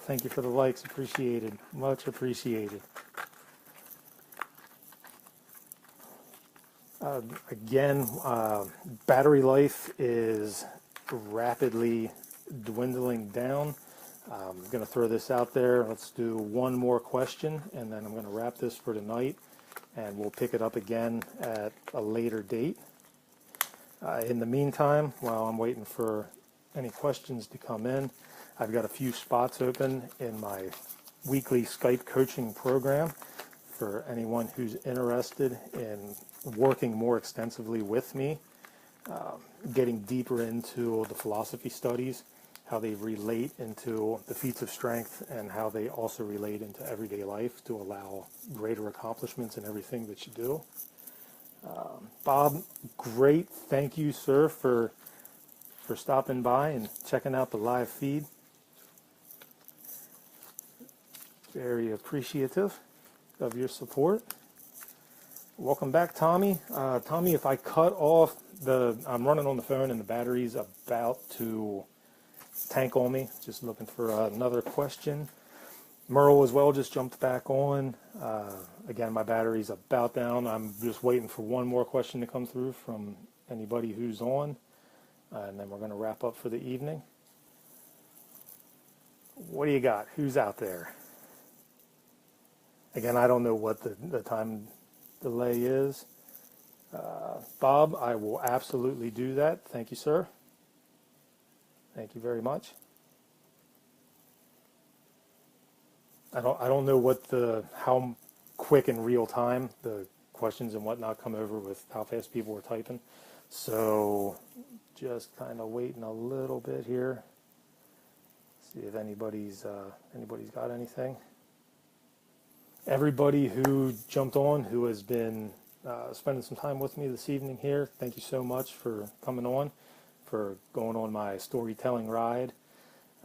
Thank you for the likes, appreciated, much appreciated. Again, battery life is rapidly dwindling down. I'm going to throw this out there. Let's do one more question, and then I'm going to wrap this for tonight, and we'll pick it up again at a later date. In the meantime, while I'm waiting for any questions to come in, I've got a few spots open in my weekly Skype coaching program for anyone who's interested in working more extensively with me, getting deeper into the philosophy studies, how they relate into the feats of strength, and how they also relate into everyday life to allow greater accomplishments in everything that you do. Bob, great. Thank you, sir, for stopping by and checking out the live feed. Very appreciative of your support. Welcome back, Tommy. Tommy, if I cut off I'm running on the phone and the battery's about to tank on me. Just looking for another question. Merle as well just jumped back on. Again, my battery's about down. I'm just waiting for one more question to come through from anybody who's on. And then we're going to wrap up for the evening. What do you got? Who's out there? Again, I don't know what the time delay is. Bob, I will absolutely do that. Thank you, sir. Thank you very much. I don't know how quick in real time the questions and whatnot come over with how fast people are typing. So just kind of waiting a little bit here. See if anybody's got anything. everybody who jumped on, who has been spending some time with me this evening here. Thank you so much for coming on, for going on my storytelling ride.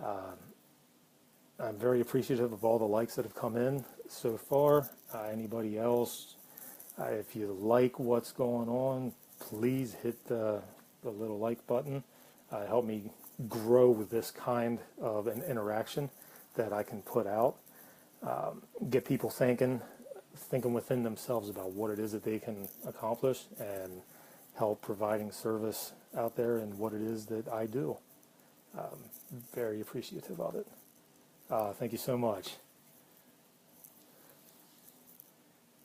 I'm very appreciative of all the likes that have come in so far. Anybody else, if you like what's going on, please hit the little like button. Help me grow with this kind of an interaction that I can put out. Get people thinking within themselves about what it is that they can accomplish and help providing service out there and what it is that I do. Very appreciative of it. Thank you so much.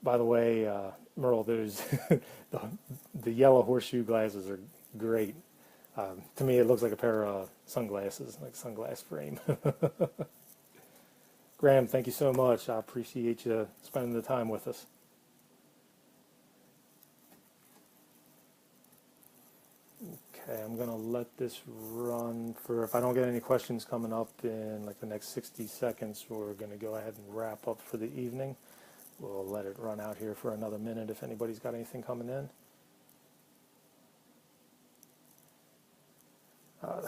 By the way, Merle, those the yellow horseshoe glasses are great. To me, it looks like a pair of sunglasses, like sunglass frame. Graham, thank you so much. I appreciate you spending the time with us. Okay, I'm going to let this run for, if I don't get any questions coming up in like the next 60 seconds, we're going to go ahead and wrap up for the evening. We'll let it run out here for another minute if anybody's got anything coming in.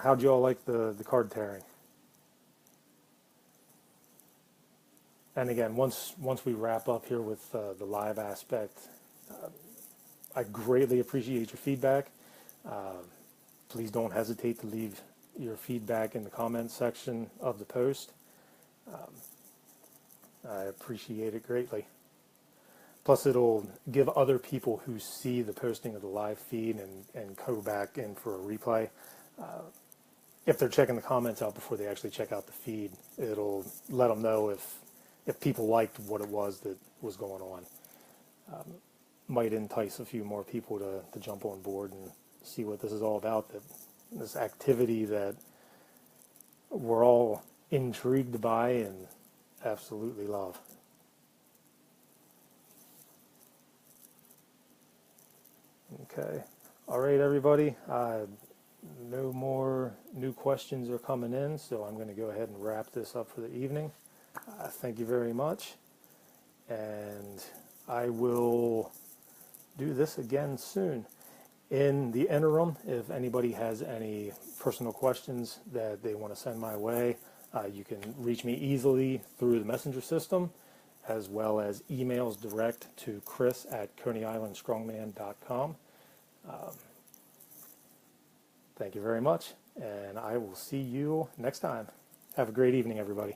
How'd you all like the card tearing? And again, once we wrap up here with the live aspect, I greatly appreciate your feedback. Please don't hesitate to leave your feedback in the comments section of the post. I appreciate it greatly. Plus, it'll give other people who see the posting of the live feed and go back in for a replay. If they're checking the comments out before they actually check out the feed, it'll let them know if people liked what it was that was going on. Might entice a few more people to jump on board and see what this is all about, that this activity that we're all intrigued by and absolutely love. Okay. All right, everybody. No more new questions are coming in, so I'm going to go ahead and wrap this up for the evening. Thank you very much. And I will do this again soon. In the interim, if anybody has any personal questions that they want to send my way, you can reach me easily through the messenger system, as well as emails direct to chris@coneyislandstrongman.com. Thank you very much, and I will see you next time. Have a great evening, everybody.